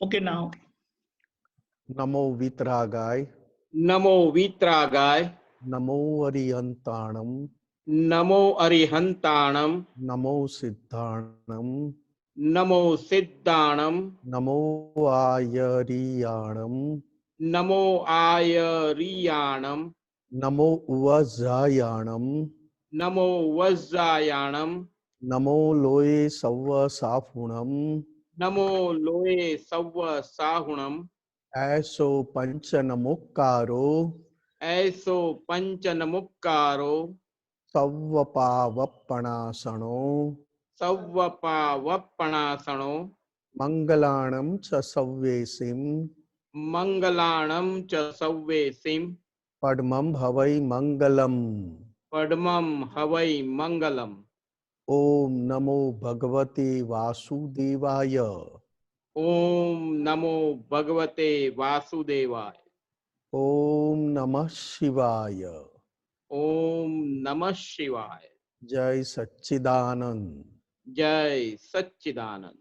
Okay, now. Namo Vitragaय. Namo Vitragaय. Namo Arihantanam. Namo Arihantanam. Namo Siddhanam. Namo Siddhanam. Namo Ayariyanam. Namo Ayariyanam. Namo Vajrayanam. Namo Vajrayanam. Namo Loe Savva Saphunam. Namo Loe Savva Sahunam. Aso Panchanamukkaro. Aiso Panchanamukkaro. Savvapavappanasano. Savvapa Vappanasano. Mangalanam cha Savvesim. Mangalanam cha Savvesim. Padmam Bhavai Mangalam. Padmam Havai Mangalam. Om Namo Bhagavate Vasudevaya. Om Namo Bhagavate Vasudevaya. Om Namah Shivaya. Om Namah Shivaya. Jai Satchidanand. Jai Satchidanand.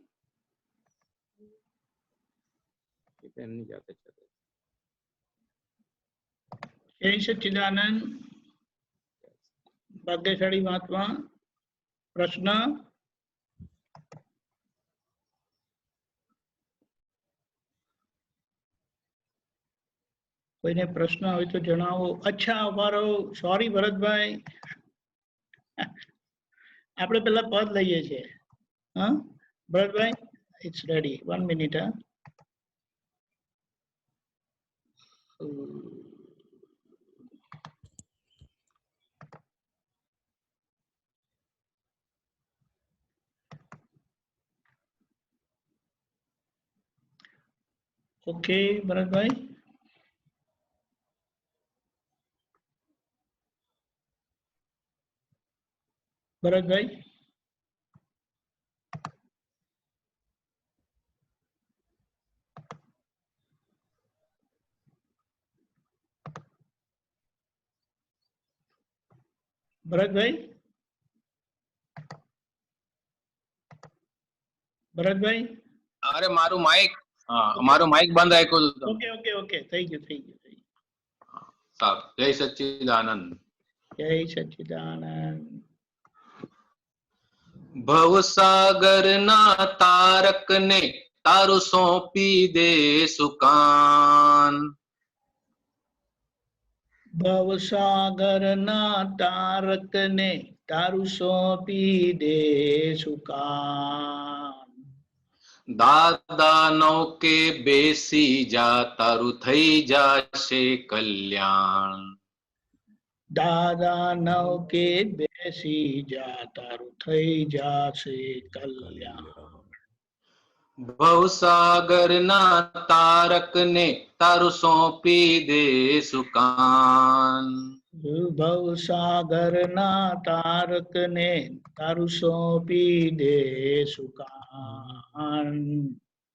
जय सच्चिदानंद। भाग्यशाली महात्मा। प्रश्न? કોઈને પ્રશ્ન હોય તો જણાવો। અચ્છા, અમારો સોરી ભરતભાઈ, આપણે પેલા પદ લઈએ છીએ। હા ભરતભાઈ, ઇટ્સ રેડી, 1 મિનિટ। હા, ઓકે ભરતભાઈ। ભરતભાઈ, ભરતભાઈ, ભરતભાઈ। અરે મારું માઇક મારું માઇક બંધ રાખ્યું હતું। ઓકે ઓકે ઓકે, થઈ ગયું થઈ ગયું થઈ ગયું। સારું, જય સચ્ચિદાનંદ। જય સચ્ચિદાનંદ। ભવસાગર ના તારક ને તારું સોંપી દે સુકાન। ભવસાગરના તારકને તારું સોંપી દે સુકાન। દાદા નૌકે બેસી જા તારું થઈ જાશે કલ્યાણ। દાદા નવકે બેસી જા તારું થઈ જાશે કલ્યાણ। ભવસાગર ના તારક ને તારું સોંપી દે સુકાન। ભવસાગરના તારકને તારું સોંપી દે સુકાન।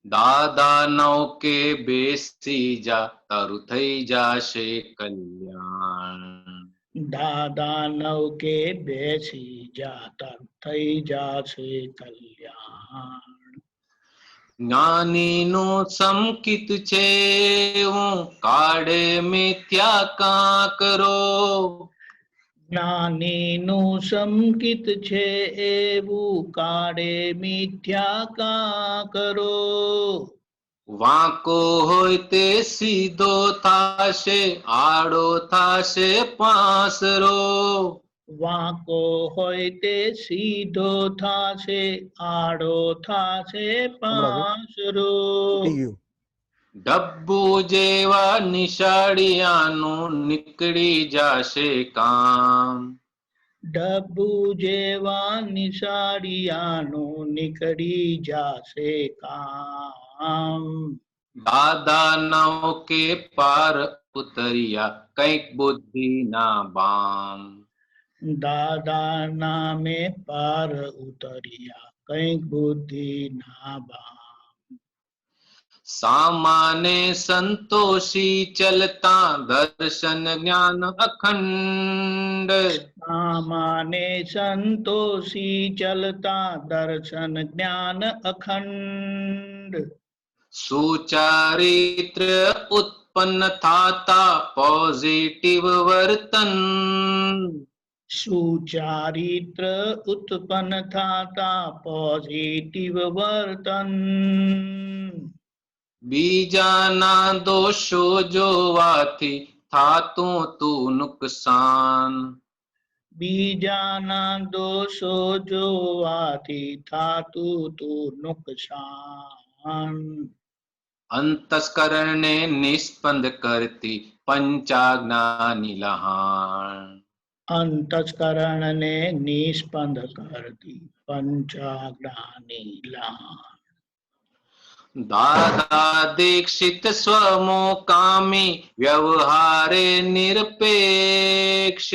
દાદા નૌકે બેસી જા તારું થઈ જાશે કલ્યાણ। દાદા નવકે બેસી જા તારું થઈ જાશે કલ્યાણ। જ્ઞાનીનું સંકિત છે હું કાઢે મિથ્યા કાંકરો। જ્ઞાનીનું સંકિત છે એવું કાળે મિથ્યા કાંકરો। વાંકો હોય તે સીધો થાશે આડો થાશે પાસરો। વાંકો હોય તે સીધો થાશે આડો થાશે પાસરો। ડબ્બુ જેવા નિશાળિયાનું નીકળી જાશે કામ। ડબ્બુ જેવા નિશાળિયાનું નીકળી જાશે કામ। દાદા નૌકે પાર ઉતર્યા કઈક બુદ્ધિ ના બામ। દાદા નામે પાર ઉતર્યા કઈક બુદ્ધિ ના બામ। સામાને સંતોષી ચલતા દર્શન જ્ઞાન અખંડ। સામાને સંતોષી ચલતા દર્શન જ્ઞાન અખંડ। સુચારિત્ર ઉત્પન્ન થાતા પોઝિટિવ વર્તન. સુચારિત્ર ઉત્પન્ન થાતા પોઝિટિવ વર્તન. બીજાના દોષો જોવાથી થાતું તું નુકસાન. બીજાના દોષો જોવાથી થાતું તું નુકસાન. અંતસ્કરણને નિષ્પંદ કરતી પંચાજ્ઞાની લહાણ. અંતસ્કરણને નિષ્પંદ કરતી પંચાજ્ઞાની લહાણ. દાદા દીક્ષિત સ્વમોકામી વ્યવહારે નિરપેક્ષ.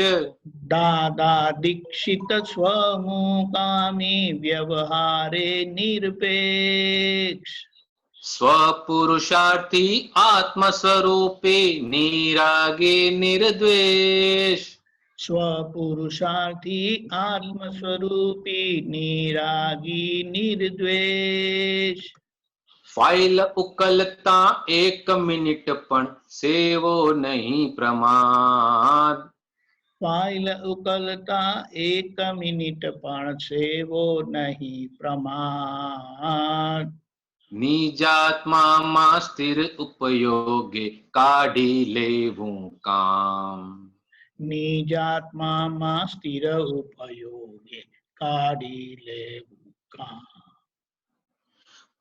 દાદા દીક્ષિત સ્વમુકામી વ્યવહારે નિરપેક્ષ. સ્વપુરુષાર્થી આત્મ સ્વરૂપે નિરાગે નિર્દ્વેષ. સ્વપુરુષાર્થી આત્મ સ્વરૂપી નિરાગી નિર્દ્વેષ. ફાઇલ ઉકલતા 1 મિનિટ પણ સેવો નહીં પ્રમાદ. ફાઇલ ઉકલતા 1 મિનિટ પણ સેવો નહીં પ્રમાદ. નિજાત્મામાં સ્થિર ઉપયોગે કાઢી લેવું કામ. નિજાત્મામાં સ્થિર ઉપયોગે કાઢી લેવું કામ.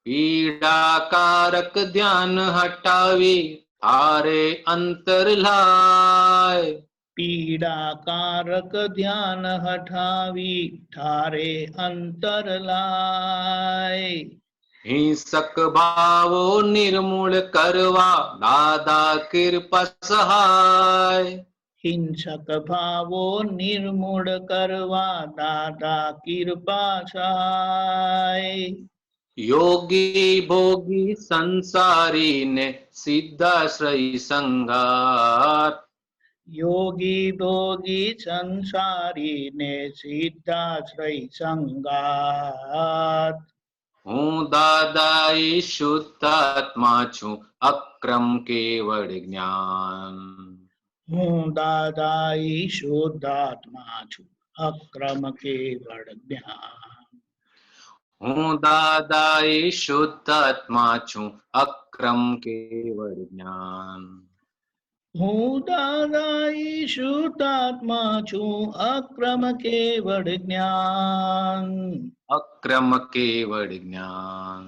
પીડાકારક ધ્યાન હટાવી થારે અંતર લાય. પીડાકારક ધ્યાન હટાવી ઠારે અંતર લાય. હિંસક ભાવો નિર્મૂળ કરવા દાદા કૃપા સહાય. હિંસક ભાવો નિર્મૂળ કરવા દાદા કૃપા સહાય. યોગી ભોગી સંસારીને સિદ્ધાશ્રય સંગાત. યોગી ભોગી સંસારીને સિદ્ધાશ્રય સંગાત. હું દાદા ઈ શુદ્ધાત્મા છું અક્રમ કેવળ જ્ઞાન. હું દાદા ઈ શુદ્ધાત્મા છું અક્રમ કેવળ જ્ઞાન. હું દાદા ઈ શુદ્ધાત્મા છું અક્રમ કેવળ જ્ઞાન. હું દાદા ઈ શુદ્ધાત્મા છું અક્રમ કેવળ જ્ઞાન. અક્રમ કેવળ જ્ઞાન.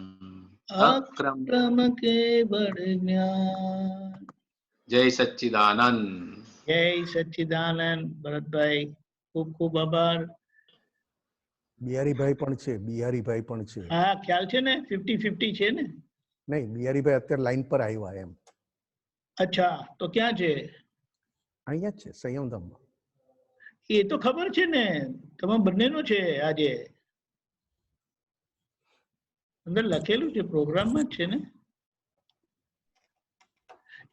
અક્રમ. અક્રમ કેવળ જ્ઞાન. જય સચ્ચિદાનંદ. જય સચ્ચિદાનંદ. ભરતભાઈ ખૂબ ખૂબ આભાર. બિહારીભાઈ પણ છે, બિહારીભાઈ પણ છે. હા ખ્યાલ છે ને 50-50 છે ને. નહીં, બિહારીભાઈ અત્યારે લાઈન પર આવ્યા એમ. અચ્છા તો ક્યાં છે? અહીંયા જ છે સંયમધામમાં. એ તો ખબર છે ને, તમામ બંનેનો છે. આજે અંદર લખેલું છે, પ્રોગ્રામમાં જ છે ને.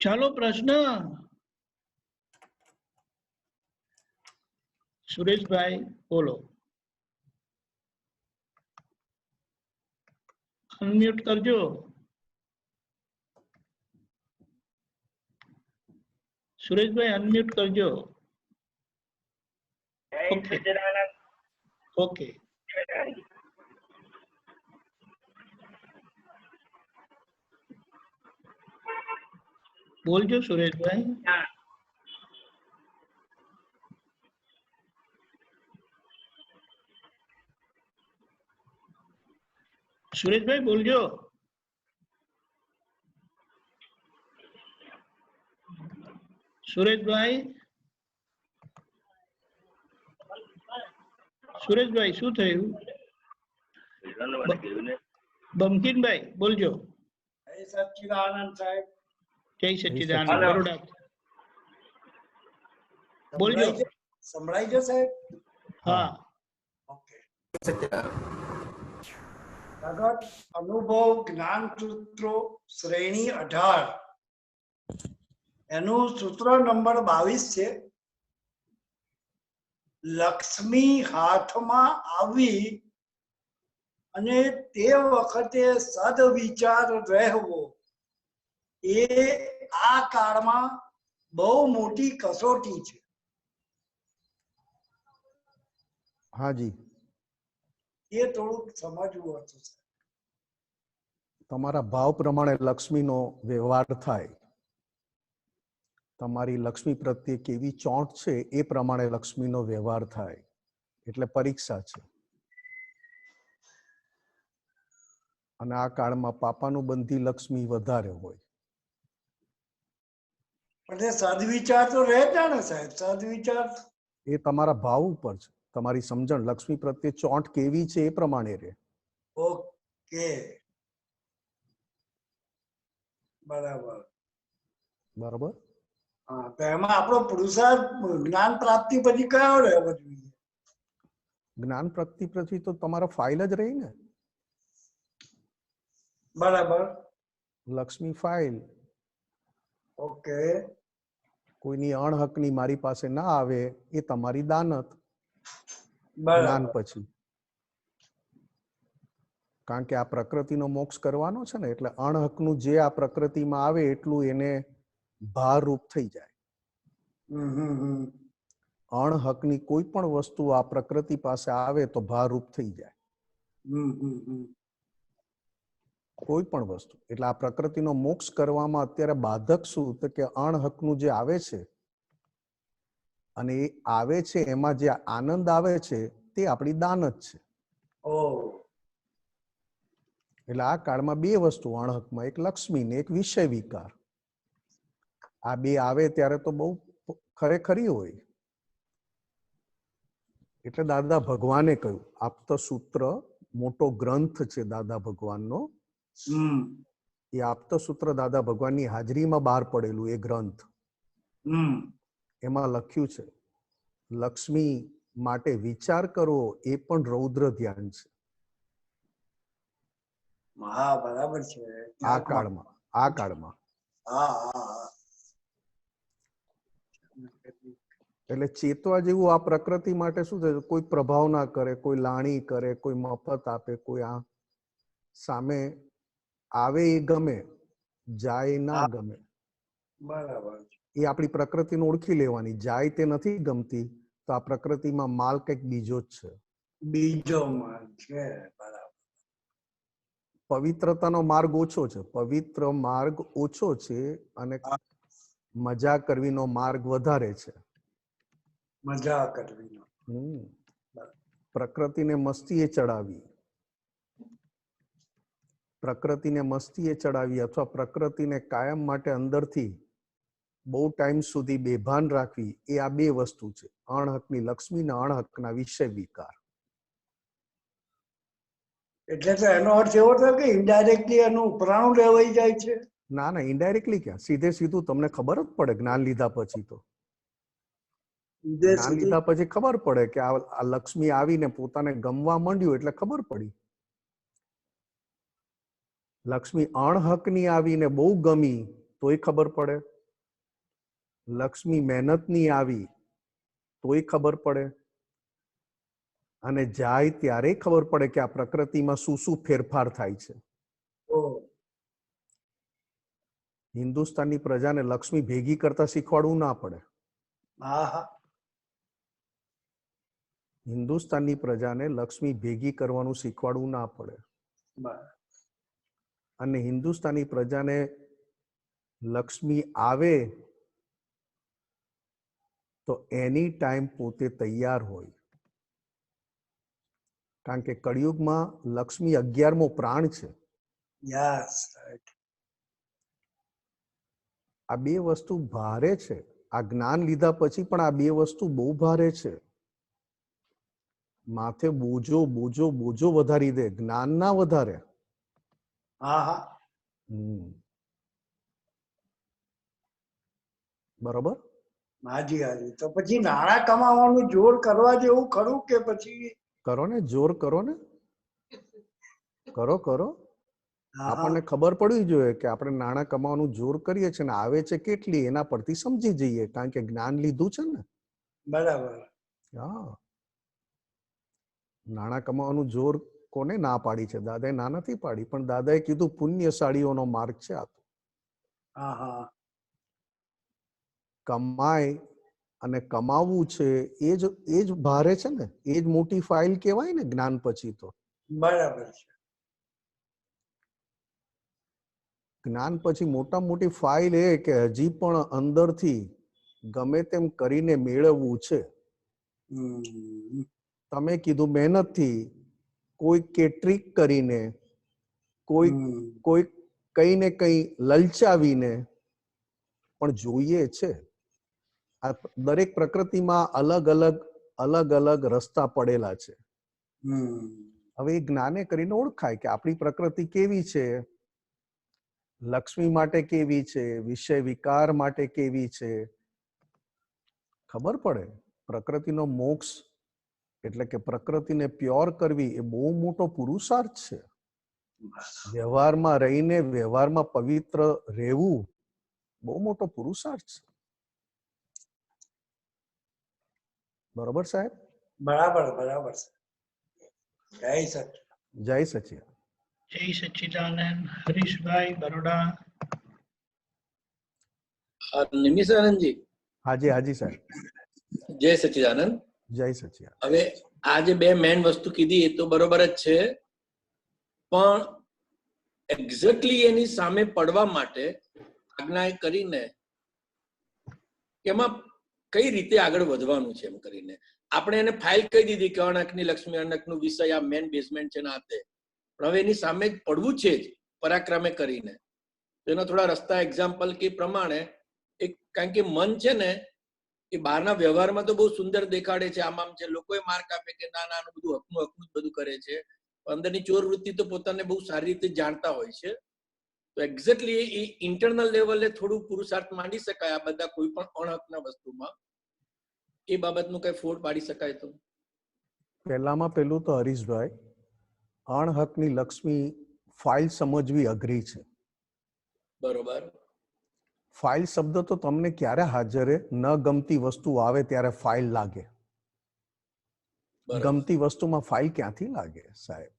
ચાલો પ્રશ્ન. સુરેશભાઈ બોલો. અનમ્યુટ કરજો. સુરેશભાઈ અનમ્યુટ કરજો. Okay okay. બોલજો સુરેશભાઈ. સુરેશભાઈ બોલજો. સુરેશભાઈ સુરેશભાઈ શું થયું? બમકીનભાઈ બોલજો. જય સચ્ચિદાનંદ સાહેબ. જય સચ્ચિદાનંદ. બરોડા બોલજો. સંભળાય છે સાહેબ? હા ઓકે. ભગત અનુભવ જ્ઞાન સૂત્રો શ્રેણી 18 એનું સૂત્ર નંબર 22 છે. લક્ષ્મી હાથમાં આવી અને તે વખતે સદવિચાર રહેવો એ આ કાળમાં બહુ મોટી કસોટી છે. હાજી, એ થોડુંક સમજવું હતું. તમારા ભાવ પ્રમાણે લક્ષ્મીનો વ્યવહાર થાય. તમારી લક્ષ્મી પ્રત્યે કેવી ચોંટ છે એ પ્રમાણે લક્ષ્મીનો વ્યવહાર થાય. એટલે પરીક્ષા છે. અને આ કાળમાં પાપાનું બંધી લક્ષ્મી વધારે હોય. પણ એ સદવિચાર તો રહેતા ને સાહેબ, સદવિચાર. એ તમારા ભાવ ઉપર છે. તમારી સમજણ લક્ષ્મી પ્રત્યે ચોંટ કેવી છે એ પ્રમાણે રહે. ઓકે, બરાબર. બરાબર. હા, તો એમાં આપણો પુરુષાર્થ જ્ઞાન પ્રાપ્તિ પછી કયો રહેવો જોઈએ? જ્ઞાન પ્રાપ્તિ પછી તો તમારા ફાઇલ જ રહી ને. બરાબર. લક્ષ્મી ફાઇલ. ઓકે. કોઈની અણહકની મારી પાસે ના આવે એ તમારી દાનત. જ્ઞાન બરાબર. પછી, કારણ કે આ પ્રકૃતિનો મોક્ષ કરવાનો છે ને, એટલે અણહકનું જે આ પ્રકૃતિમાં આવે એટલું એને ભારરૂપ થઈ જાય. અણહકની કોઈ પણ વસ્તુ આ પ્રકૃતિ પાસે આવે તો ભારરૂપ થઈ જાય. કોઈ પણ વસ્તુ. એટલે આ પ્રકૃતિનો મોક્ષ કરવામાં અત્યારે બાધક શું? તો કે અણહકનું જે આવે છે, અને એ આવે છે એમાં જે આનંદ આવે છે તે આપણી દાનત છે. એટલે આ કાળમાં બે વસ્તુ અણહકમાં, એક લક્ષ્મી ને એક વિષય વિકાર. આ બે આવે ત્યારે તો બહુ ખરેખરી હોય. એટલે દાદા ભગવાને કહ્યું, આપતસૂત્ર મોટો ગ્રંથ છે દાદા ભગવાનનો. એ આપતસૂત્ર દાદા ભગવાનની હાજરીમાં બહાર પડેલું એ ગ્રંથ. એમાં લખ્યું છે, લક્ષ્મી માટે વિચાર કરવો એ પણ રૌદ્ર ધ્યાન છે. હા, બરાબર છે. આ કાળમાં એટલે ચેતવા જેવું આ પ્રકૃતિ માટે શું છે? કોઈ પ્રભાવ ના કરે, કોઈ લાણી કરે, કોઈ મફત આપે, કોઈ આ સામે આવે એ ગમે, જાય ના ગમે. બરાબર. એ આપણી પ્રકૃતિને ઓળખી લેવાની. જાય તે નથી ગમતી તો આ પ્રકૃતિમાં માલ કંઈક બીજો જ છે. બીજો માલ છે. બરાબર. પવિત્રતાનો માર્ગ ઓછો છે. પવિત્ર માર્ગ ઓછો છે અને મજા કરવીનો માર્ગ વધારે છે. મજા કરવીનો. પ્રકૃતિને મસ્તીએ ચડાવી, પ્રકૃતિને મસ્તીએ ચડાવી અથવા પ્રકૃતિને કાયમ માટે અંદરથી બહુ ટાઈમ સુધી બેભાન રાખવી, એ આ બે વસ્તુ છે. અણહકની લક્ષ્મી ને અણહકના વિષય વિકાર. એટલે તો એનો અર્થ એવો થયો કે ઇનડાયરેક્ટલી એનું ઉપરાણું લેવાઈ જાય છે. ના, ઇનડાયરેક્ટલી ક્યાં, સીધે સીધું તમને ખબર જ પડે જ્ઞાન લીધા પછી. તો જ્ઞાન લીધા પછી ખબર પડે કે આ લક્ષ્મી આવીને પોતાને ગમવા માંડ્યું એટલે ખબર પડી. લક્ષ્મી અણહકની આવીને બહુ ગમી તોય ખબર પડે. લક્ષ્મી મહેનતની આવી તોય ખબર પડે. અને જાય ત્યારે ખબર પડે કે આ પ્રકૃતિમાં શું શું ફેરફાર થાય છે. હિન્દુસ્તાનની પ્રજાને લક્ષ્મી ભેગી કરતા શીખવાડવું ના પડે. હિન્દુસ્તાનની પ્રજાને લક્ષ્મી ભેગી કરવાનું શીખવાડવું ના પડે. અને હિન્દુસ્તાની પ્રજાને લક્ષ્મી આવે તો એની ટાઈમ પોતે તૈયાર હોય. કારણ કે કળિયુગમાં લક્ષ્મી 11મો પ્રાણ છે. આ બે વસ્તુ ભારે છે. આ જ્ઞાન લીધા પછી પણ આ બે વસ્તુ બહુ ભારે છે. માથે બોજો બોજો બોજો વધારી દે, જ્ઞાન ના વધારે. બરોબર. હાજી હાજી. તો પછી નાણાં કમાવાનું જોર કરવા જેવું ખરું કે પછી? કરો ને, જોર કરો ને, કરો. આપણને ખબર પડવી જોઈએ કે આપણે નાણાં કમાવાનું જોર કરીએ છીએ ને આવે છે કેટલી, એના પરથી સમજી જઈએ. કારણ કે જ્ઞાન લીધું છે ને. બરાબર. હા, નાણાં કમાવાનું જોર કોને ના પાડી છે? દાદાએ ના નથી પાડી, પણ દાદાએ કીધું પુણ્યશાળીઓનો માર્ગ છે આ તો. હા હા કમાય અને કમાવવું છે એ જ ભારે છે ને, એ જ મોટી ફાઇલ કહેવાય ને જ્ઞાન પછી તો. બરાબર છે. જ્ઞાન પછી મોટા મોટી ફાઇલ એ કે હજી પણ અંદરથી ગમે તેમ કરીને મેળવવું છે. હમ તમે કીધું મહેનતથી, કોઈ કે ટ્રીક કરીને, કોઈ હમ કોઈ કઈ ને કઈ લલચાવીને, પણ જોઈએ છે. આ દરેક પ્રકૃતિમાં અલગ અલગ રસ્તા પડેલા છે. હમ હવે એ જ્ઞાને કરીને ઓળખાય કે આપણી પ્રકૃતિ કેવી છે, લક્ષ્મી માટે કેવી છે, વિષય વિકાર માટે કેવી છે, ખબર પડે. પ્રકૃતિનો મોક્ષ એટલે કે પ્રકૃતિને પ્યોર કરવી એ બહુ મોટો પુરુષાર્થ છે. વ્યવહારમાં રહીને વ્યવહારમાં પવિત્ર રહેવું બહુ મોટો પુરુષાર્થ છે. બરોબર સાહેબ? બરાબર બરાબર છે. જય સચ. જય સચિદાનંદ. જય સચ્ચિદાનંદ. હરીશભાઈ બરોડા. નિમિષાનંદજી, હાજી હાજી સાહેબ. જય સચ્ચિદાનંદ. જય સચિદાનંદ. હવે આ જે બે મેઇન વસ્તુ કીધી એ તો બરોબર જ છે, પણ એક્ઝેક્ટલી એની સામે પડવા માટે આજ્ઞા કરીને એમાં કઈ રીતે આગળ વધવાનું છે એમ કરીને આપણે એને ફાઇલ કહી દીધી કે અણકની લક્ષ્મી અણકનું વિષય આ મેન બેઝમેન્ટ છે ને આ તે, પણ હવે એની સામે જ પડવું છે જ પરાક્રમે કરીને. તો એના થોડા રસ્તા એક્ઝામ્પલ કે પ્રમાણે એક, કારણ કે મન છે ને એ બહારના વ્યવહારમાં તો બહુ સુંદર દેખાડે છે, આમ છે, લોકોએ માર્ક આપે કે ના આનું બધું હકનું જ બધું કરે છે, અંદરની ચોર વૃત્તિ તો પોતાને બહુ સારી રીતે જાણતા હોય છે. તો એક્ઝેક્ટલી એ ઇન્ટરનલ લેવલે થોડું પુરુષાર્થ માંડી શકાય આ બધા કોઈ પણ અણહકના વસ્તુમાં, એ બાબતનું કઈ ફોડ પાડી શકાય તો? પહેલામાં પહેલું તો હરીશભાઈ, અણહકની લક્ષ્મી ફાઇલ સમજવી અઘરી છે. બરોબર. ફાઇલ શબ્દ તો તમને ક્યારે હાજરે? ન ગમતી વસ્તુ આવે ત્યારે ફાઇલ લાગે. બરોબર. ગમતી વસ્તુમાં ફાઇલ ક્યાંથી લાગે સાહેબ?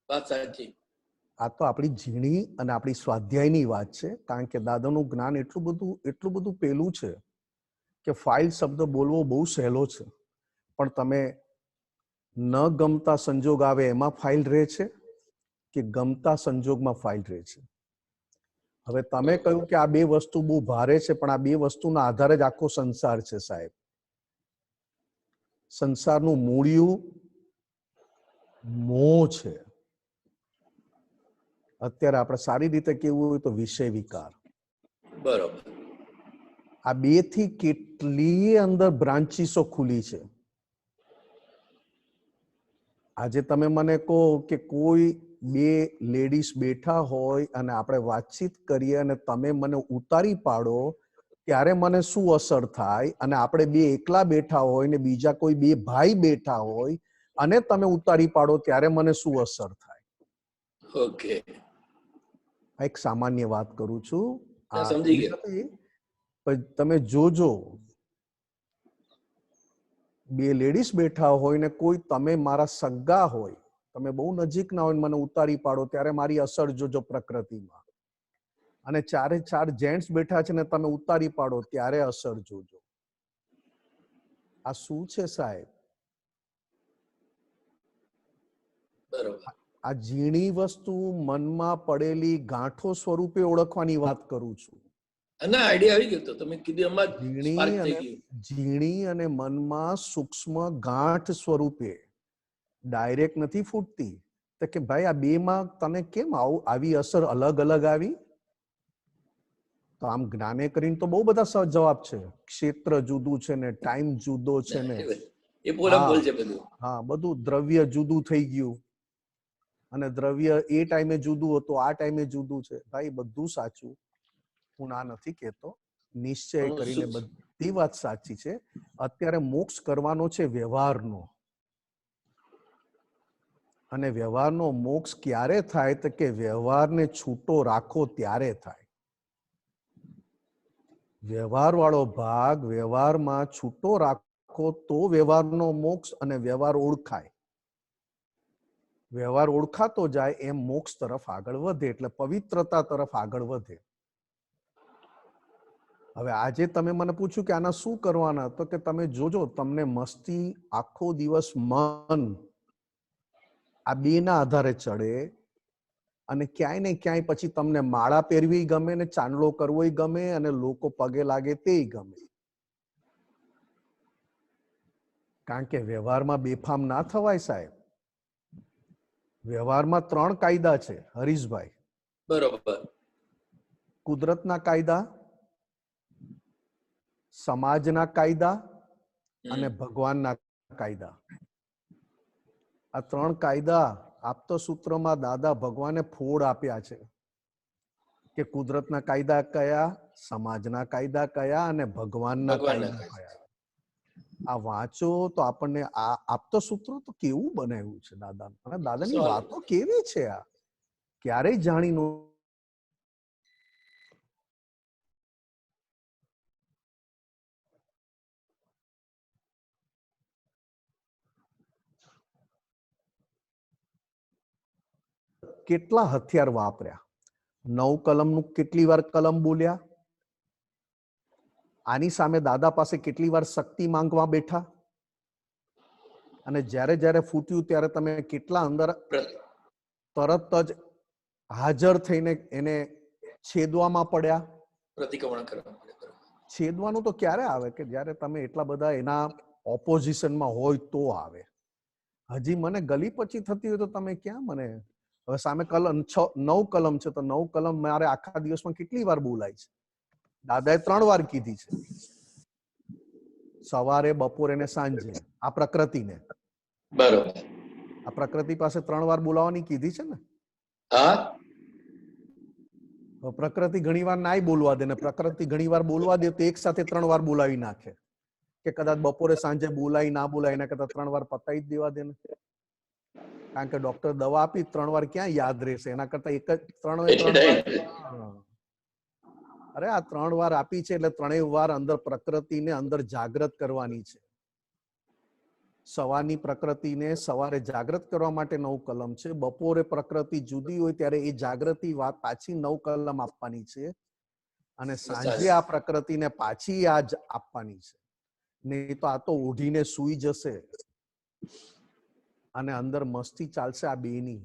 વાત સાચી. આ તો આપણી ઝીણી અને આપણી સ્વાધ્યાયની વાત છે, કારણ કે દાદાનું જ્ઞાન એટલું બધું પેલું છે કે ફાઇલ શબ્દ બોલવો બહુ સહેલો છે, પણ તમે ન ગમતા સંજોગ આવે એમાં ફાઇલ રહે છે કે ગમતા સંજોગમાં ફાઇલ રહે છે? હવે તમે કહ્યું કે આ બે વસ્તુ બહુ ભારે છે, પણ આ બે વસ્તુના આધારે જ આખો સંસાર છે સાહેબ. સંસારનું મૂળિયું મોહ છે. અત્યારે આપણે સારી રીતે કેવું હોય તો વિષય વિકાર. બરોબર. આ બે થી કેટલી અંદર બ્રાન્ચીસો ખુલી છે. આજે તમે મને કહો કે કોઈ બે લેડીઝ બેઠા હોય અને આપણે વાતચીત કરીએ અને તમે મને ઉતારી પાડો, ત્યારે મને શું અસર થાય? અને આપણે બે એકલા બેઠા હોય ને બીજા કોઈ બે ભાઈ બેઠા હોય અને તમે ઉતારી પાડો ત્યારે મને શું અસર થાય? ઓકે. આ એક સામાન્ય વાત કરું છું. સમજી ગયો. પણ તમે જોજો, બે લેડીઝ બેઠા હોય ને કોઈ તમે મારા સગા હોય, તમે બહુ નજીકના હોય, મને ઉતારી પાડો ત્યારે મારી અસર જોજો પ્રકૃતિમાં. અને ચારે ચાર જેન્ટ્સ બેઠા છે ને તમે ઉતારી પાડો ત્યારે અસર જોજો. આ શું છે સાહેબ? બરોબર. આ ઝીણી વસ્તુ મનમાં પડેલી ગાંઠો સ્વરૂપે ઓળખવાની વાત કરું છું. ના, આઈડિયા આવી ગયો. તો તમે કીધું એમાં સ્પાર્ક થઈ ગયું. ઝીણી અને મનમાં સૂક્ષ્મ ગાંઠ સ્વરૂપે, ડાયરેક્ટ નથી ફૂટતી. તો કે ભાઈ આ બે માં તને કેમ આવી અસર અલગ અલગ આવી? તો આમ જ્ઞાને કરીને તો બહુ બધા જવાબ છે. ક્ષેત્ર જુદું છે ને, ટાઈમ જુદો છે ને, એ પોલમ બોલ છે બધું. હા બધું દ્રવ્ય જુદું થઈ ગયું, અને દ્રવ્ય એ ટાઈમે જુદું હતું, આ ટાઈમે જુદું છે. ભાઈ બધું સાચું, હું ના નથી કહેતો, નિશ્ચય કરીને બધી વાત સાચી છે. અત્યારે મોક્ષ કરવાનો છે વ્યવહારનો, અને વ્યવહારનો મોક્ષ ક્યારે થાય? તો કે વ્યવહારને છૂટો રાખો ત્યારે થાય. વ્યવહાર વાળો ભાગ વ્યવહારમાં છૂટો રાખો તો વ્યવહારનો મોક્ષ અને વ્યવહાર ઓળખાય. વ્યવહાર ઓળખાતો જાય એમ મોક્ષ તરફ આગળ વધે, એટલે પવિત્રતા તરફ આગળ વધે. હવે આજે તમે મને પૂછ્યું કે આના શું કરવાના, તો કે તમે જોજો તમને મસ્તી આખો દિવસ મન આ બે ના આધારે ચડે, અને ક્યાંય ને ક્યાંય પછી તમને માળા પહેરવી ગમે ને ચાંદલો કરવો ગમે અને લોકો પગે લાગે તે ગમે. કારણ કે વ્યવહારમાં બેફામ ના થવાય સાહેબ. વ્યવહારમાં 3 કાયદા છે હરીશભાઈ. બરોબર. કુદરતના કાયદા, સમાજના કાયદા અને ભગવાનના કાયદા. આ 3 કાયદા આપતો સૂત્રમાં દાદા ભગવાને ફોડ આપ્યા છે કે કુદરતના કાયદા કયા, સમાજના કાયદા કયા અને ભગવાનના કાયદા કયા. આ વાંચો તો આપણને આ આપતો સૂત્ર તો કેવું બનાવ્યું છે દાદા, અને દાદાની વાતો કેવી છે આ, ક્યારેય જાણી નો. કેટલા હથિયાર વાપર્યા, 9 કલમનું કેટલી વાર કલમ બોલ્યા, આની સામે દાદા પાસે કેટલી વાર શક્તિ માંગવા બેઠા, અને જ્યારે જ્યારે ફૂટ્યું ત્યારે તમે કેટલા અંદર તરત જ હાજર થઈને એને છેદવામાં પડ્યા. પ્રતિક્રમણ કરવા પડે. છેદવાનું તો ક્યારે આવે કે જ્યારે તમે એટલા બધા એના ઓપોઝિશનમાં હોય તો આવે. હજી મને ગલી પછી થતી હોય તો તમે ક્યાં મને, હવે સામે કલમ 9 કલમ છે તો 9 કલમ મારે આખા દિવસમાં કેટલી વાર બોલાય છે? દાદાએ 3 વાર કીધી છે, સવારે, બપોરે ને સાંજે. આ પ્રકૃતિને, બરોબર, આ પ્રકૃતિ પાસે 3 વાર બોલાવવાની કીધી છે ને. હા, પ્રકૃતિ ઘણી વાર નાય બોલવા દે ને પ્રકૃતિ ઘણી વાર બોલવા દે તો એક સાથે 3 વાર બોલાવી નાખે કે કદાચ બપોરે સાંજે બોલાય ના બોલાય એના કરતા 3 વાર પતાવી જ દેવા દે ને. કારણ કે ડોક્ટર દવા આપી 3 વાર ક્યાં યાદ રહેશે, એના કરતા એક જ 3 વાર. અરે આ 3 વાર આપી છે એટલે 3 વાર અંદર પ્રકૃતિને અંદર જાગૃત કરવાની છે. સવારની પ્રકૃતિને સવારે જાગૃત કરવા માટે 9 કલમ છે, બપોરે પ્રકૃતિ જુદી હોય ત્યારે એ જાગૃતિ વાત પાછી 9 કલમ આપવાની છે, અને સાંજે આ પ્રકૃતિને પાછી આ જ આપવાની છે. નહીં તો આ તો ઓઢીને સૂઈ જશે અને અંદર મસ્તી ચાલશે આ બેની.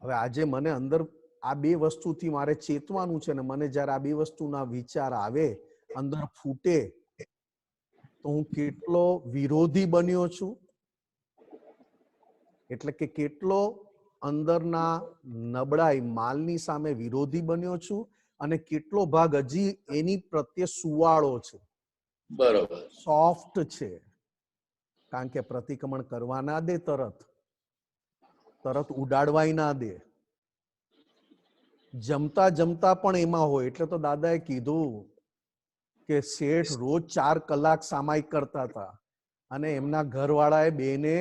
હવે આજે મને અંદર આ 2 વસ્તુથી મારે ચેતવાનું છે, ને મને જયારે આ 2 વસ્તુના વિચાર આવે, અંદર ફૂટે, તો હું કેટલો વિરોધી બન્યો છું, એટલે કે કેટલો અંદરના નબળાઈ માલની સામે વિરોધી બન્યો છું, અને કેટલો ભાગ હજી એની પ્રત્યે સુવાળો છે, બરોબર, સોફ્ટ છે. કારણ કે પ્રતિક્રમણ કરવા ના દે, તરત ઉડાડવાય ના દે. જમતા જમતા પણ એમાં હોય. એટલે તો દાદાએ કીધું કે શેઠ રોજ 4 કલાક સામાયિક કરતા હતા, અને એમના ઘરવાળાએ બેને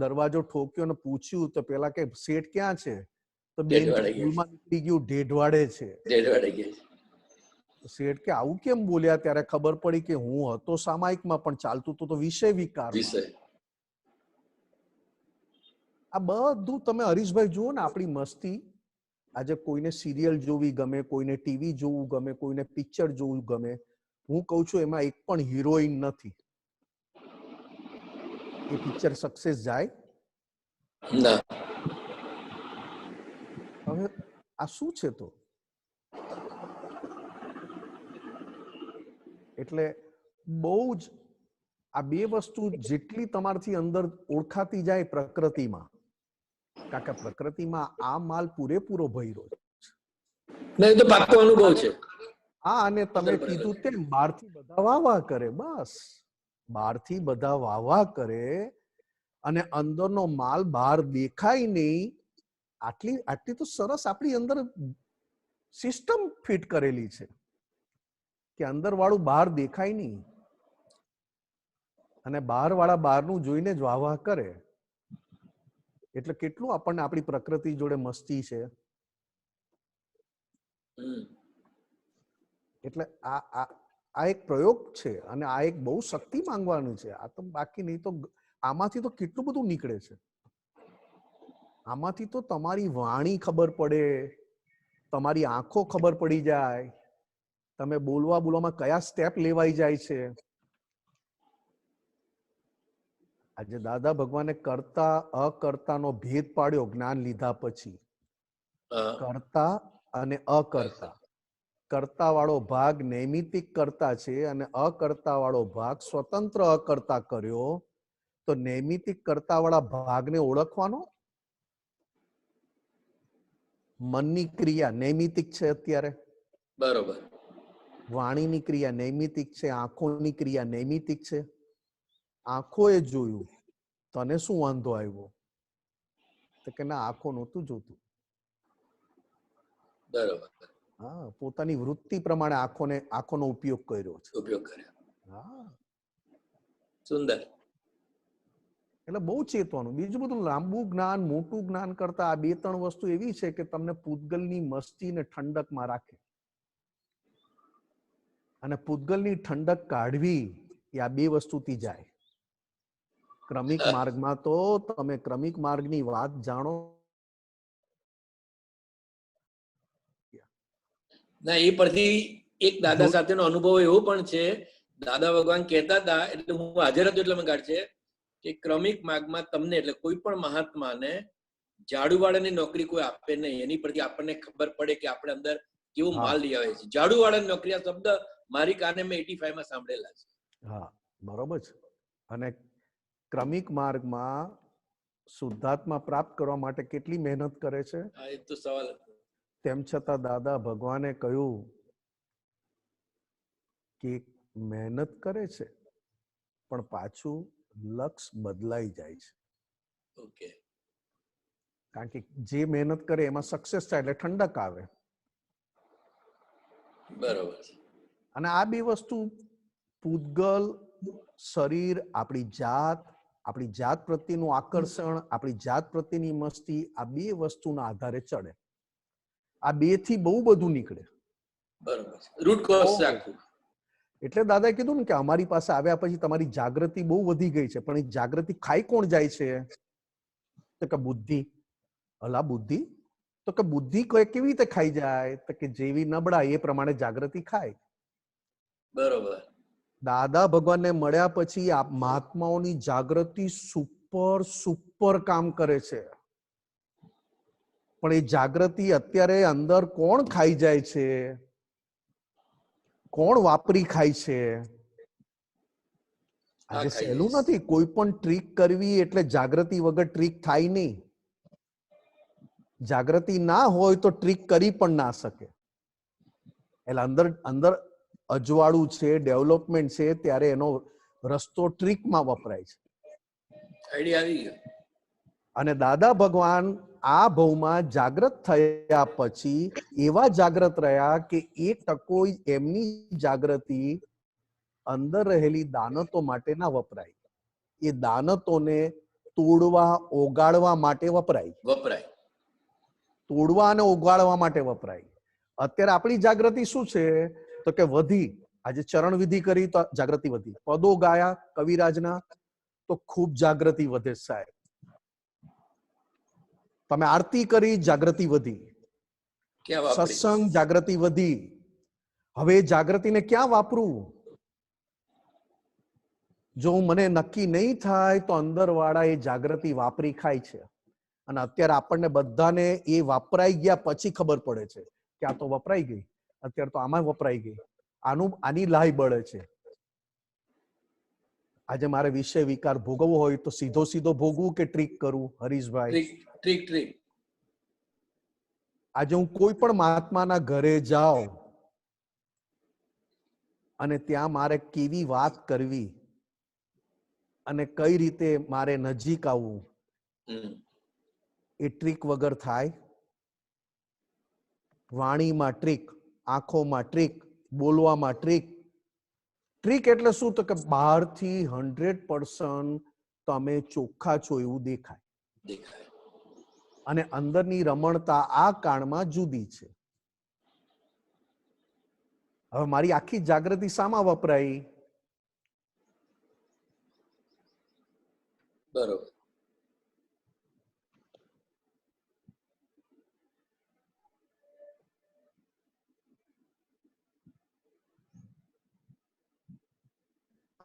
દરવાજો ઠોક્યો અને પૂછ્યું તો પેલા કે શેઠ ક્યાં છે, તો બેન સ્કૂલમાં નીકળી ગયું, ઢેઢવાડે છે. શેઠ કે આવું કેમ બોલ્યા? ત્યારે ખબર પડી કે હું હતો સામાયિકમાં પણ ચાલતું તો વિષય વિકાર. આ બધું તમે હરીશભાઈ જુઓ ને, આપણી મસ્તી. આજે કોઈને સિરિયલ જોવી ગમે, કોઈને ટીવી જોવું ગમે, કોઈને પિક્ચર જોવું ગમે. હું કઉ છું એમાં એક પણ હિરોઈન નથી. એ પિક્ચર સક્સેસ જાય ના. હવે આ શું છે? તો એટલે બહુ જ આ 2 વસ્તુ જેટલી તમારથી અંદર ઓળખાતી જાય પ્રકૃતિમાં, કારણ કે પ્રકૃતિમાં આ માલ પૂરેપૂરો ભર્યો છે. ના, એ તો પાક્કો અનુભવ છે. હા, અને તમે કીધું તેમ બહારથી બધા વાવા કરે, બસ બહારથી બધા વાવા કરે અને અંદરનો માલ બહાર દેખાય નહીં. આટલી તો સરસ આપણી અંદર સિસ્ટમ ફિટ કરેલી છે કે અંદર વાળું બહાર દેખાય નહીં, અને બહાર વાળા બહારનું જોઈને જ વાહ કરે. એટલે કેટલું આપણને આપણી પ્રકૃતિ જોડે મસ્તી છે. એટલે આ એક પ્રયોગ છે, અને આ એક બહુ શક્તિ માંગવાનું છે. આ તો બાકી નહીં તો આમાંથી તો કેટલું બધું નીકળે છે. આમાંથી તો તમારી વાણી ખબર પડે, તમારી આંખો ખબર પડી જાય, તમે બોલવામાં કયા સ્ટેપ લેવાઈ જાય છે. આજે દાદા ભગવાને કરતા અકર્તાનો ભેદ પાડ્યો જ્ઞાન લીધા પછી. કરતા અને અકર્તા. કરતા વાળો ભાગ નૈમિતિક કરતા છે અને અકર્તા વાળો ભાગ સ્વતંત્ર અકર્તા કર્યો. તો નૈમિતિક કરતા વાળા ભાગને ઓળખવાનો. મનની ક્રિયા નૈમિતિક છે અત્યારે, બરોબર. વાણીની ક્રિયા નૈમિતિક છે, આંખોની ક્રિયા નૈમિતિક છે. આંખોએ જોયું, તને શું વાંધો આવ્યો? તો કે ના, આંખો નહોતું જોતું. બરોબર. હા, પોતાની વૃત્તિ પ્રમાણે આંખોનો ઉપયોગ કર્યો છે. ઉપયોગ કર્યો. હા, સુંદર. એટલે બહુ ચેતવાનું. બીજું બધું લાંબુ જ્ઞાન, મોટું જ્ઞાન કરતા આ 2-3 વસ્તુ એવી છે કે તમને પૂતગલની મસ્તી ને ઠંડકમાં રાખે. અને પૂતગલની ઠંડક કાઢવી એ આ 2 વસ્તુથી જાય. ક્રમિક માર્ગમાં તો તમે ક્રમિક માર્ગની વાત જાણો. ના, એ પરથી એક દાદા સાથેનો અનુભવ એવો પણ છે. દાદા ભગવાન કહેતા હતા, એટલે હું હાજર હતો એટલે મને ગાઢ છે કે ક્રમિક માર્ગમાં તમને એટલે કોઈ પણ મહાત્માને ઝાડુવાળાની નોકરી કોઈ આપે નહીં. એની પરથી આપણને ખબર પડે કે આપણે અંદર કેવો માલ લઈ આવે છે. ઝાડુવાળાની નોકરી, આ શબ્દ મારી કાને મેં 85 માં સાંભળેલા છે. હા, બરોબર છે. અને ક્રમિક માર્ગમાં શુદ્ધાત્મા પ્રાપ્ત કરવા માટે કેટલી મહેનત કરે છે. હા, એ તો સવાલ હતો. તેમ છતાં દાદા ભગવાને કહ્યું કે મહેનત કરે છે પણ પાછું લક્ષ્ય બદલાઈ જાય છે. ઓકે. કારણ કે જે મહેનત કરે એમાં સક્સેસ થાય એટલે ઠંડક આવે. બરોબર. અને આ 2 વસ્તુ, પૂતગલ, શરીર, આપણી જાત પ્રત્યેનું આકર્ષણ, આપણી જાત પ્રત્યેની મસ્તી, આ 2 વસ્તુના આધારે ચડે. આ 2 થી બહુ બધું નીકળે. બરોબર. રૂટ કોઝ રાખવું. એટલે દાદાએ કીધું ને કે અમારી પાસે આવ્યા પછી તમારી જાગૃતિ બહુ વધી ગઈ છે, પણ એ જાગૃતિ ખાઈ કોણ જાય છે? તો કે બુદ્ધિ. અલા બુદ્ધિ? તો કે બુદ્ધિ કેવી રીતે ખાઈ જાય? તો કે જેવી નબળા એ પ્રમાણે જાગૃતિ ખાય. બરોબર. દાદા ભગવાનને મળ્યા પછી આ મહાત્માઓની જાગૃતિ સુપર કામ કરે છે. પણ એ જાગૃતિ અત્યારે અંદર કોણ ખાઈ જાય છે? કોણ વાપરી ખાય છે? આજે સહેલું નથી. કોઈ પણ ટ્રીક કરવી એટલે જાગૃતિ વગર ટ્રીક થાય નહીં. જાગૃતિ ના હોય તો ટ્રીક કરી પણ ના શકે. એટલે અંદર અજવાળું છે, ડેવલપમેન્ટ છે, ત્યારે એનો રસ્તો ટ્રીકમાં વપરાય છે. આઈડિયા આવી ગયો. અને દાદા ભગવાન આ ભવમાં જાગૃત થયા પછી એવા જાગૃત રહ્યા કે એ ટકો એમની જાગૃતિ અંદર રહેલી દાનતો માટે ના વપરાય. એ દાનતોને તોડવા, ઓગાળવા માટે વપરાય. તોડવા અને ઓગાળવા માટે વપરાય. અત્યારે આપણી જાગૃતિ શું છે? તો કે વધી. આજે ચરણ વિધિ કરી તો જાગૃતિ વધી. પદો ગાયા કવિરાજના તો ખૂબ જાગૃતિ વધે સાહેબ. તમે આરતી કરી, જાગૃતિ વધી. સત્સંગ, જાગૃતિ વધી. હવે જાગૃતિને ક્યાં વાપરું? જો મને નક્કી નહીં થાય તો અંદર વાળા એ જાગૃતિ વાપરી ખાય છે. અને અત્યારે આપણને બધાને એ વાપરાઈ ગયા પછી ખબર પડે છે કે આ તો વપરાઈ ગઈ. અત્યારે તો આમાં વપરાઈ ગઈ. આની લાઈ બળે છે. આજે મારે વિષય વિકાર ભોગવવો હોય તો સીધો ભોગવું કે ટ્રીક કરવું? હરીશભાઈ, ટ્રીક. આજે હું કોઈ પણ મહાત્માના ઘરે જાઉં અને ત્યાં મારે કેવી વાત કરવી અને કઈ રીતે મારે નજીક આવવું, એ ટ્રીક વગર થાય? વાણીમાં ટ્રીક, આંખોમાં ટ્રીક, બોલવામાં ટ્રીક. ટ્રીક એટલે શું? તો કે બહારથી 100% તમે ચોખ્ખા છો એવું દેખાય. અને અંદરની રમણતા આ કાળમાં જુદી છે. હવે મારી આખી જાગૃતિ શામાં વપરાઈ? બરોબર.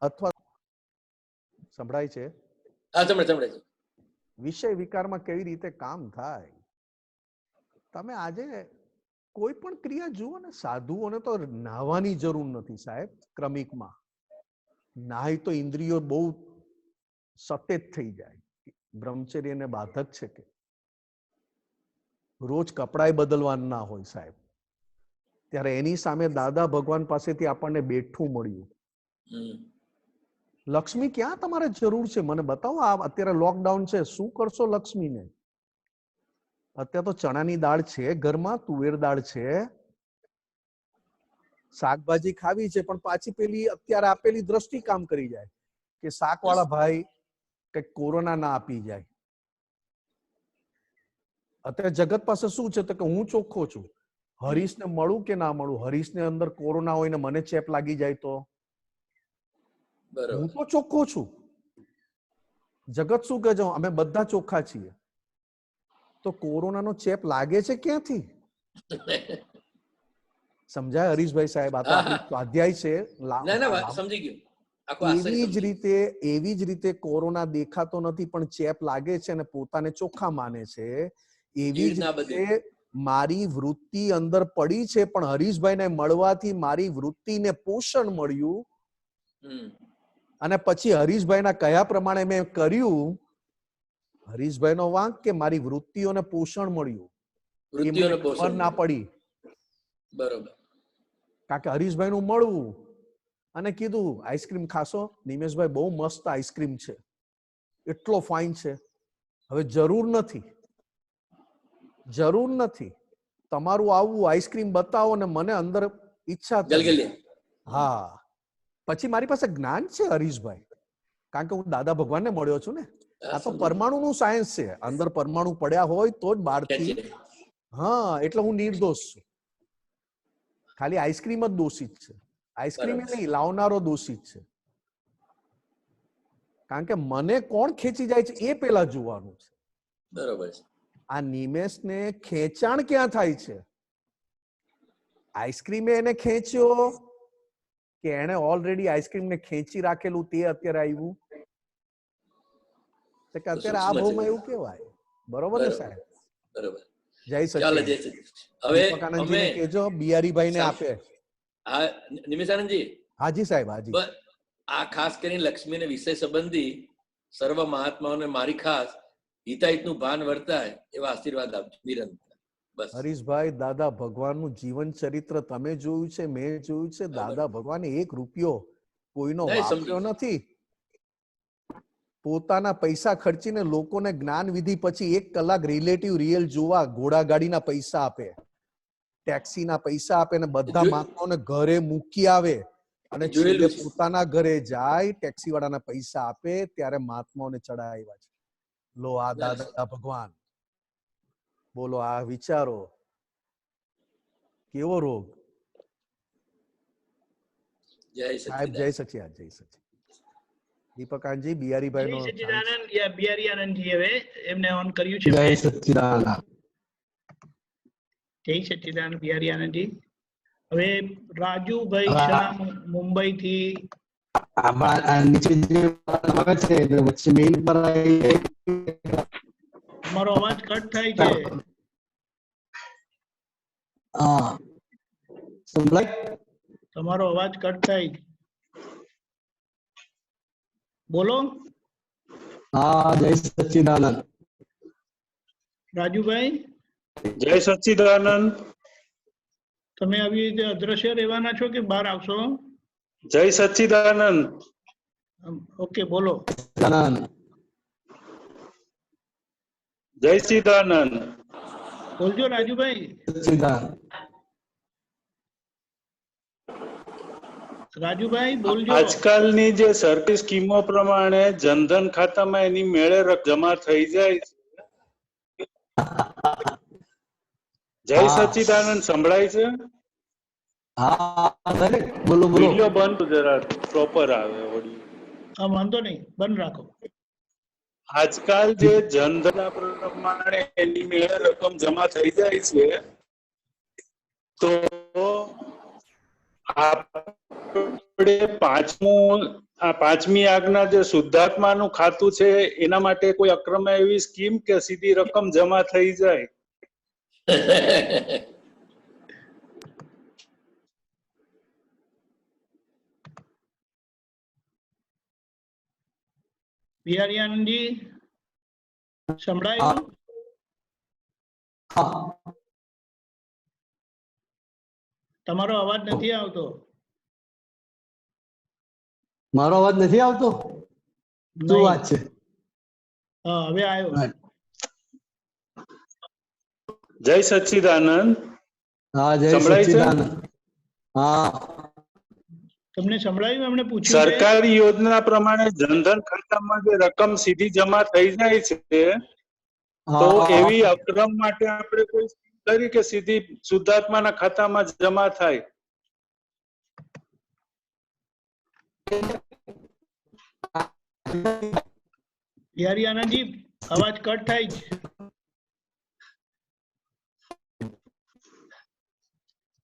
અથવા સંભળાય છે હા સંભળાય છે. વિષય વિકારમાં કેવી રીતે કામ થાય. તમે આજે કોઈ પણ ક્રિયા જુઓ ને, સાધુઓને તો નાહવાની જરૂર નથી સાહેબ. ક્રમિકમાં નાહી તો ઇન્દ્રિયો બહુ સતેજ થઈ જાય. બ્રહ્મચર્યને બાધક છે કે રોજ કપડાય બદલવાના ના હોય સાહેબ. ત્યારે એની સામે દાદા ભગવાન પાસેથી આપણને બેઠું મળ્યું. લક્ષ્મી ક્યાં તમારે જરૂર છે મને બતાવો. આ અત્યારે લોકડાઉન છે, શું કરશો લક્ષ્મીને? અત્યારે તો ચણાની દાળ છે ઘરમાં, તુવેર દાળ છે, શાકભાજી ખાવી છે, પણ પાછી પેલી અત્યારે આપેલી દ્રષ્ટિ કામ કરી જાય કે શાક વાળા ભાઈ કઈક કોરોના ના આપી જાય. અત્યારે જગત પાસે શું છે તો કે હું ચોખ્ખો છું, હરીશને મળું કે ના મળું, હરીશને અંદર કોરોના હોય ને મને ચેપ લાગી જાય તો હું તો ચોખ્ખો છું. જગત શું કહે છે? અમે બધા ચોખ્ખા છીએ. તો કોરોનાનો ચેપ લાગે છે ક્યાંથી? સમજાય હરીશભાઈ સાહેબ? આ તો આપણી સ્વાધ્યાય છે. સમજી ગયું. એવી જ રીતે કોરોના દેખાતો નથી પણ ચેપ લાગે છે અને પોતાને ચોખ્ખા માને છે. એવી જ રીતે મારી વૃત્તિ અંદર પડી છે પણ હરીશભાઈને મળવાથી મારી વૃત્તિને પોષણ મળ્યું અને પછી હરીશભાઈના કયા પ્રમાણે મેં કર્યું, હરીશભાઈનો વાંક કે મારી વૃત્તિઓને પોષણ મળ્યું એ મને ખબર ના પડી. બરોબર. કારણ કે હરીશભાઈનું મળવું અને કીધું આઈસ્ક્રીમ ખાશો? નિમેશભાઈ બહુ મસ્ત આઈસ્ક્રીમ છે, એટલો ફાઇન છે. હવે જરૂર નથી તમારું આવવું, આઈસ્ક્રીમ બતાવો ને મને અંદર ઈચ્છા થઈ. હા, પછી મારી પાસે જ્ઞાન છે હરીશભાઈ, કારણ કે હું દાદા ભગવાનને મળ્યો છું ને. આ તો પરમાણુનું સાયન્સ છે. અંદર પરમાણુ પડ્યા હોય તો જ બહારથી. હા, એટલે હું નિર્દોષ છું. ખાલી આઈસ્ક્રીમ જ દોષિત છે. આઈસ્ક્રીમ નહીં, લાવનારો દોષિત છે. કારણ કે મને કોણ ખેંચી જાય છે એ પેલા જોવાનું છે. બરોબર છે. આ નિમેશને ખેંચાણ ક્યાં થાય છે? આઈસ્ક્રીમે એને ખેંચ્યો કે એને ઓલરેડી આઈસ્ક્રીમને ખેંચી રાખેલું તે અત્યારે આવ્યું? અત્યારે આ ભાવમાં એવું કેવાય. બરોબર ને સાહેબ? બરોબર. જય સચિદાનંદ. હવે દીપકાનંદજીને કહેજો બિહારીભાઈને આપે. હા નિમેશાનંદજી. હાજી સાહેબ, હાજી. આ ખાસ કરીને લક્ષ્મીને વિષય સંબંધી સર્વ મહાત્માઓને મારી ખાસ હિતાહિતનું ભાન વર્તાય એવા આશીર્વાદ આપજો નિરંતર. બસ. હરીશભાઈ, દાદા ભગવાનનું જીવન ચરિત્ર તમે જોયું છે, મેં જોયું છે. દાદા ભગવાને ₹1 કોઈનો વાપર્યો નથી. પોતાના પૈસા ખર્ચીને લોકોને જ્ઞાન વિધિ પછી 1 કલાક રિલેટિવ રિયલ જોવા ઘોડાગાડીના પૈસા આપે, ટેક્સીના પૈસા આપે ને બધા મહાત્માઓને ઘરે મૂકી આવે અને છેલ્લે પોતાના ઘરે જાય, ટેક્સી વાળાના પૈસા આપે ત્યારે મહાત્માઓને ચડાવ્યા છે. લો આ દાદા ભગવાન. બોલો આ વિચારો કેવો રોગ. સાહેબ જય સચિદાનંદ. જય સચિદાનંદ. દીપકાનજી બિહારીભાઈ નો સચિદાનંદ યા બિહારી આનંદજી હવે એમને ઓન કર્યું છે. જય સચિદાનંદ. જય સચિદાનંદ બિહારી આનંદજી. હવે રાજુભાઈ શાહ મુંબઈ થી નીચે જે આવે છે એટલે વચ્ચે મેઇન પર તમારો અવાજ કટ થાય છે. હા સંભળાય? તમારો અવાજ કટ થાય. બોલો. હા જય સચિદાનંદ. રાજુભાઈ જય સચિદાનંદ. તમે આવી રીતે અદ્રશ્ય રહેવાના છો કે બહાર આવશો? જય સચિદાનંદ. ઓકે બોલો. જય સચિદાનંદ. બોલજો રાજુભાઈ. રાજુભાઈ બોલજો. આજકાલની જે સરકારી સ્કીમો પ્રમાણે જનધન ખાતામાં એની મેળે જમા થઈ જાય. જય સચિદાનંદ સંભળાય છે? હા બોલો બોલો. વિડિયો બંધ જરા પ્રોપર આવે ઓડિયો. હા વાંધો નહીં, બંધ રાખો. આજકાલ જે જનધન પ્રમાણે એની મેળે રકમ જમા થઈ જાય છે તો આપણે પાંચમી આજ્ઞા જે શુદ્ધાત્માનું ખાતું છે એના માટે કોઈ અક્રમે એવી સ્કીમ કે સીધી રકમ જમા થઈ જાય? બિહારી આનંદજી સંભળાયું? હા તમારો અવાજ નથી આવતો. મારો અવાજ નથી આવતો? શું નહીં. વાત છે? હા હવે આવ્યો. જય સચ્ચિદાનંદ. હા જય સંભળાય છે? સચ્ચિદાનંદ. હા તમને સંભળાયું? એમણે પૂછ્યું છે. સરકારી યોજના પ્રમાણે જનધન ખાતામાં જે રકમ સીધી જમા થઈ જાય છે તો એવી અક્રમ માટે આપણે કોઈ સ્કીમ કરી કે સીધી શુદ્ધાત્માના ખાતામાં જમા થાય? બિહારી આનંદજી અવાજ કટ થાય છે.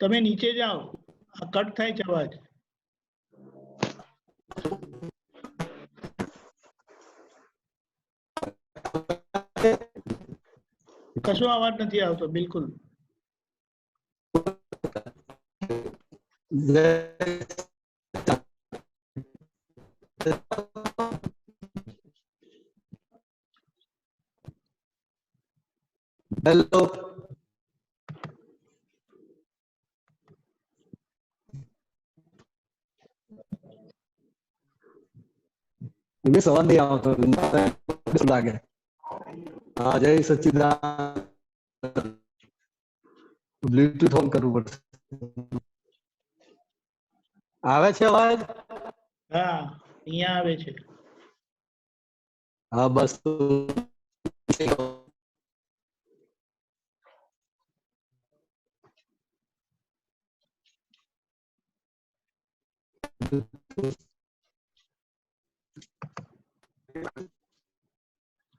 તમે નીચે જાઓ, આ કટ થાય છે અવાજ. કશો અવાજ નથી આવતો બિલકુલ. હેલો મને સવાલ નહીં આવતો શું લાગે? હા જય સચ્ચિદાનંદ. બ્લૂટૂથ ઓન કરવું પડશે. આવે છે અવાજ? હા અહીંયા આવે છે. હા બસ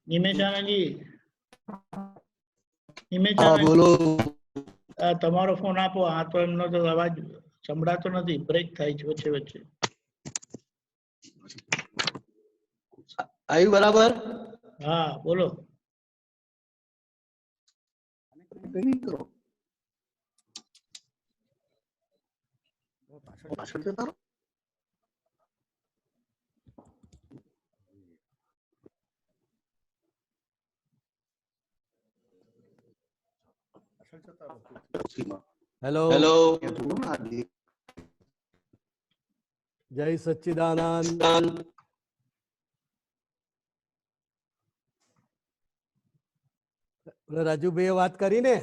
નિમેશ આનંદજી, નિમેશ હા આનંદ, બોલો. તમારો ફોન આપો. આ તો એમનો તો અવાજ સંભળાતો નથી, બ્રેક થાય છે વચ્ચે વચ્ચે. આવ્યું બરાબર? હા બોલો. પાછળ જતા રહો. Hello hello. જય સચ્ચિદાનંદ. રાજુભાઈએ વાત કરી ને,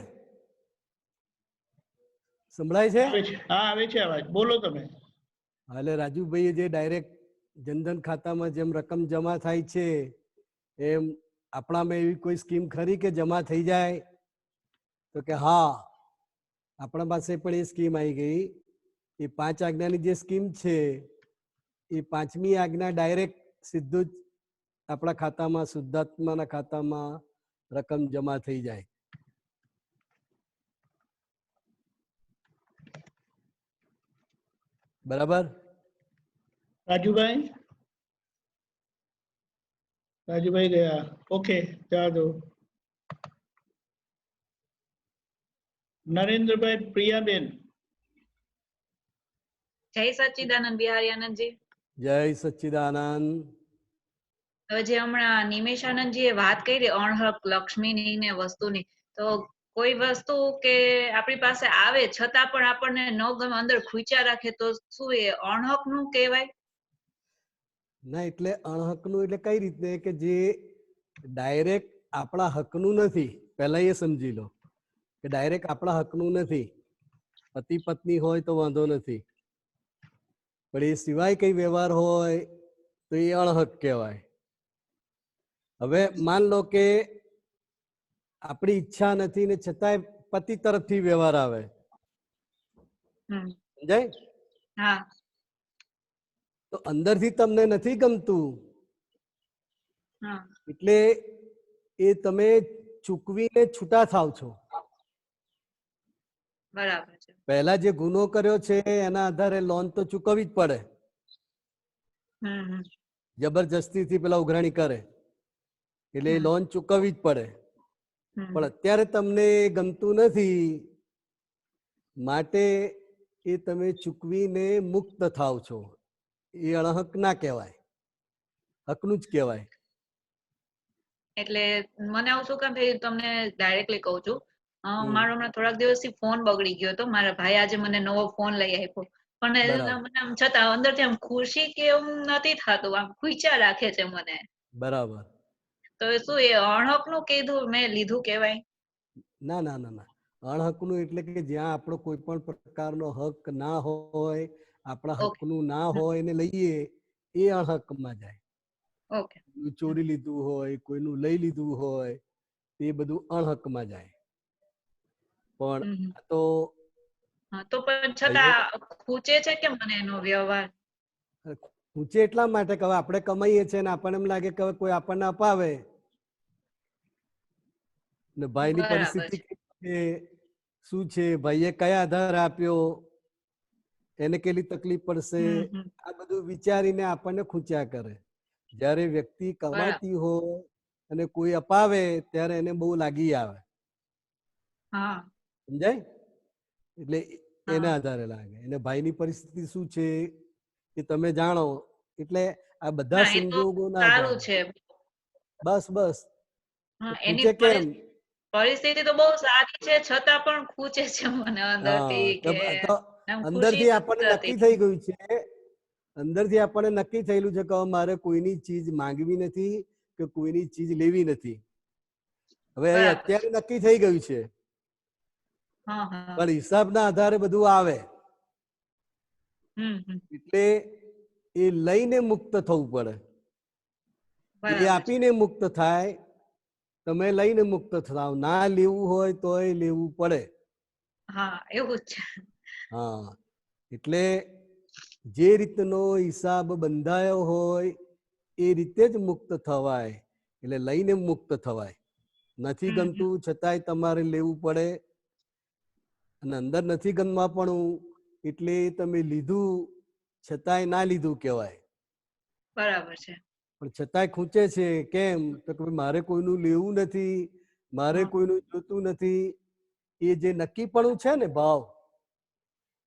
સંભળાય છે? આવે છે. હા આવે છે અવાજ, બોલો તમે. એટલે રાજુભાઈએ જે ડાયરેક્ટ જનધન ખાતામાં જેમ રકમ જમા થાય છે એમ આપણામાં એવી કોઈ સ્કીમ ખરી કે જમા થઈ જાય? તો કે હા, આપણા પાસે પણ એ સ્કીમ આવી ગઈ. એ 5 આજ્ઞાની જે સ્કીમ છે એ 5મી આજ્ઞા ડાયરેક્ટ સીધું જ આપણા ખાતામાં, શુદ્ધાત્માના ખાતામાં રકમ જમા થઈ જાય. બરાબર? રાજુભાઈ, રાજુભાઈ ગયા. ઓકે જવા દો. નરેન્દ્રભાઈ, પ્રિયાબેન. જય સચ્ચિદાનંદ બિહારી આનંદજી. જય સચ્ચિદાનંદ. હવે જે હમણાં નિમેશાનંદજીએ વાત કરી અણહક લક્ષ્મીની ને વસ્તુની, તો કોઈ વસ્તુ કે આપણી પાસે આવે છતાં પણ આપણને ન ગમે, અંદર ખૂંચ્યા રાખે, તો શું એ અણહક નું કહેવાય? ના એટલે અણહકનું એટલે કઈ રીતે કે જે ડાયરેક્ટ આપણા હકનું નથી. પહેલા એ સમજી લો કે ડાયરેક્ટ આપણા હકનું નથી. પતિ પત્ની હોય તો વાંધો નથી, પણ એ સિવાય કઈ વ્યવહાર હોય તો એ અણહક કહેવાય. હવે માન લો કે આપણી ઈચ્છા નથી ને છતાંય પતિ તરફથી વ્યવહાર આવે, સમજાય? હા. તો અંદરથી તમને નથી ગમતું, હા. એટલે એ તમે ચૂકવીને છૂટા થાવ છો. બરાબર છે. પહેલા જે ગુનો કર્યો છે એના આધારે લોન તો ચૂકવવી જ પડે. હમ હમ જબરજસ્તીથી પેલા ઉઘરાણી કરે એટલે એ લોન ચૂકવવી જ પડે. હમ પણ અત્યારે તમને ગમતું નથી માટે એ તમે ચૂકવીને મુક્ત થાવ છો. એ અણહક ના કહેવાય, હકનું જ કહેવાય. એટલે મને આવું શું કામ થયું તમને ડાયરેક્ટલી કહું છું. મારો હમણાં થોડાક દિવસથી ફોન બગડી ગયો હતો. મારા ભાઈ આજે મને નવો ફોન લઈ આપ્યો, પણ બરાબર. મને આમ છતાં અંદરથી આમ ખુશી કે એવું નથી થતું, આમ ખુચ્યા રાખે છે મને. બરાબર. તો એ શું એ અણહક નું કીધું મેં લીધું કેવાય? ના ના ના ના, અણહકનું એટલે કે જ્યાં આપણો કોઈ પણ પ્રકારનો હક ના હોય, આપણા ઓકે હકનું ના હોય ને લઈએ એ અણહકમાં જાય. ઓકે ચોરી લીધું હોય, કોઈનું લઈ લીધું હોય, એ બધું અણહકમાં જાય. પણ આ તો તો પણ છતાં ખૂચે છે કે મને એનો વ્યવહાર? ઊંચે એટલા માટે કે હવે આપણે કમાઈએ છીએ ને આપણને એમ લાગે કે હવે કોઈ આપણને અપાવે ને ભાઈની બરાબર પરિસ્થિતિ છે. છે, શું છે, ભાઈએ કયા આધાર આપ્યો, એને કેટલી તકલીફ પડશે, આ બધું વિચારીને આપણને ખૂચ્યા કરે. જ્યારે વ્યક્તિ કમાતી હોય અને કોઈ અપાવે ત્યારે એને બહુ લાગી આવે. હા સમજાય? એટલે એના આધારે લાગે. એને ભાઈની પરિસ્થિતિ શું છે એ તમે જાણો, એટલે આ બધા ના એ તો સંજોગોના સારું આધારે. છે. બસ બસ. એની ખૂચે કેમ? પરિસ્થિતિ તો બહુ સારી છે છતાં પણ ખૂચે છે મને અંદરથી કે તો આમ ખુશી અંદરથી આપણને નથી નક્કી થતી. થઈ ગયું છે, અંદરથી આપણને નક્કી થયેલું છે કે મારે કોઈની ચીજ માંગવી નથી કે કોઈની ચીજ લેવી નથી. હવે એ બરાબર અત્યારે નક્કી થઈ ગયું છે, હા હા પણ હિસાબના આધારે બધું આવે. એટલે એ લઈને મુક્ત થવું પડે. એ બરાબર છે. આપીને મુક્ત થાય, તમે લઈને મુક્ત થાવ. ના લેવું હોય તોય લેવું પડે. હા એવું જ છે. હા, એટલે જે રીતનો હિસાબ બંધાયો હોય એ રીતે જ મુક્ત થવાય. એટલે લઈને મુક્ત થવાય. નથી ગમતું છતાંય તમારે લેવું પડે, અને અંદર નથી ગમવા પણ એટલે તમે લીધું છતાંય ના લીધું કહેવાય. બરાબર છે. પણ છતાંય ખૂંચે છે. કેમ? તો કે મારે કોઈનું લેવું નથી, મારે કોઈનું જોતું નથી. એ જે નક્કીપણું છે ને ભાવ,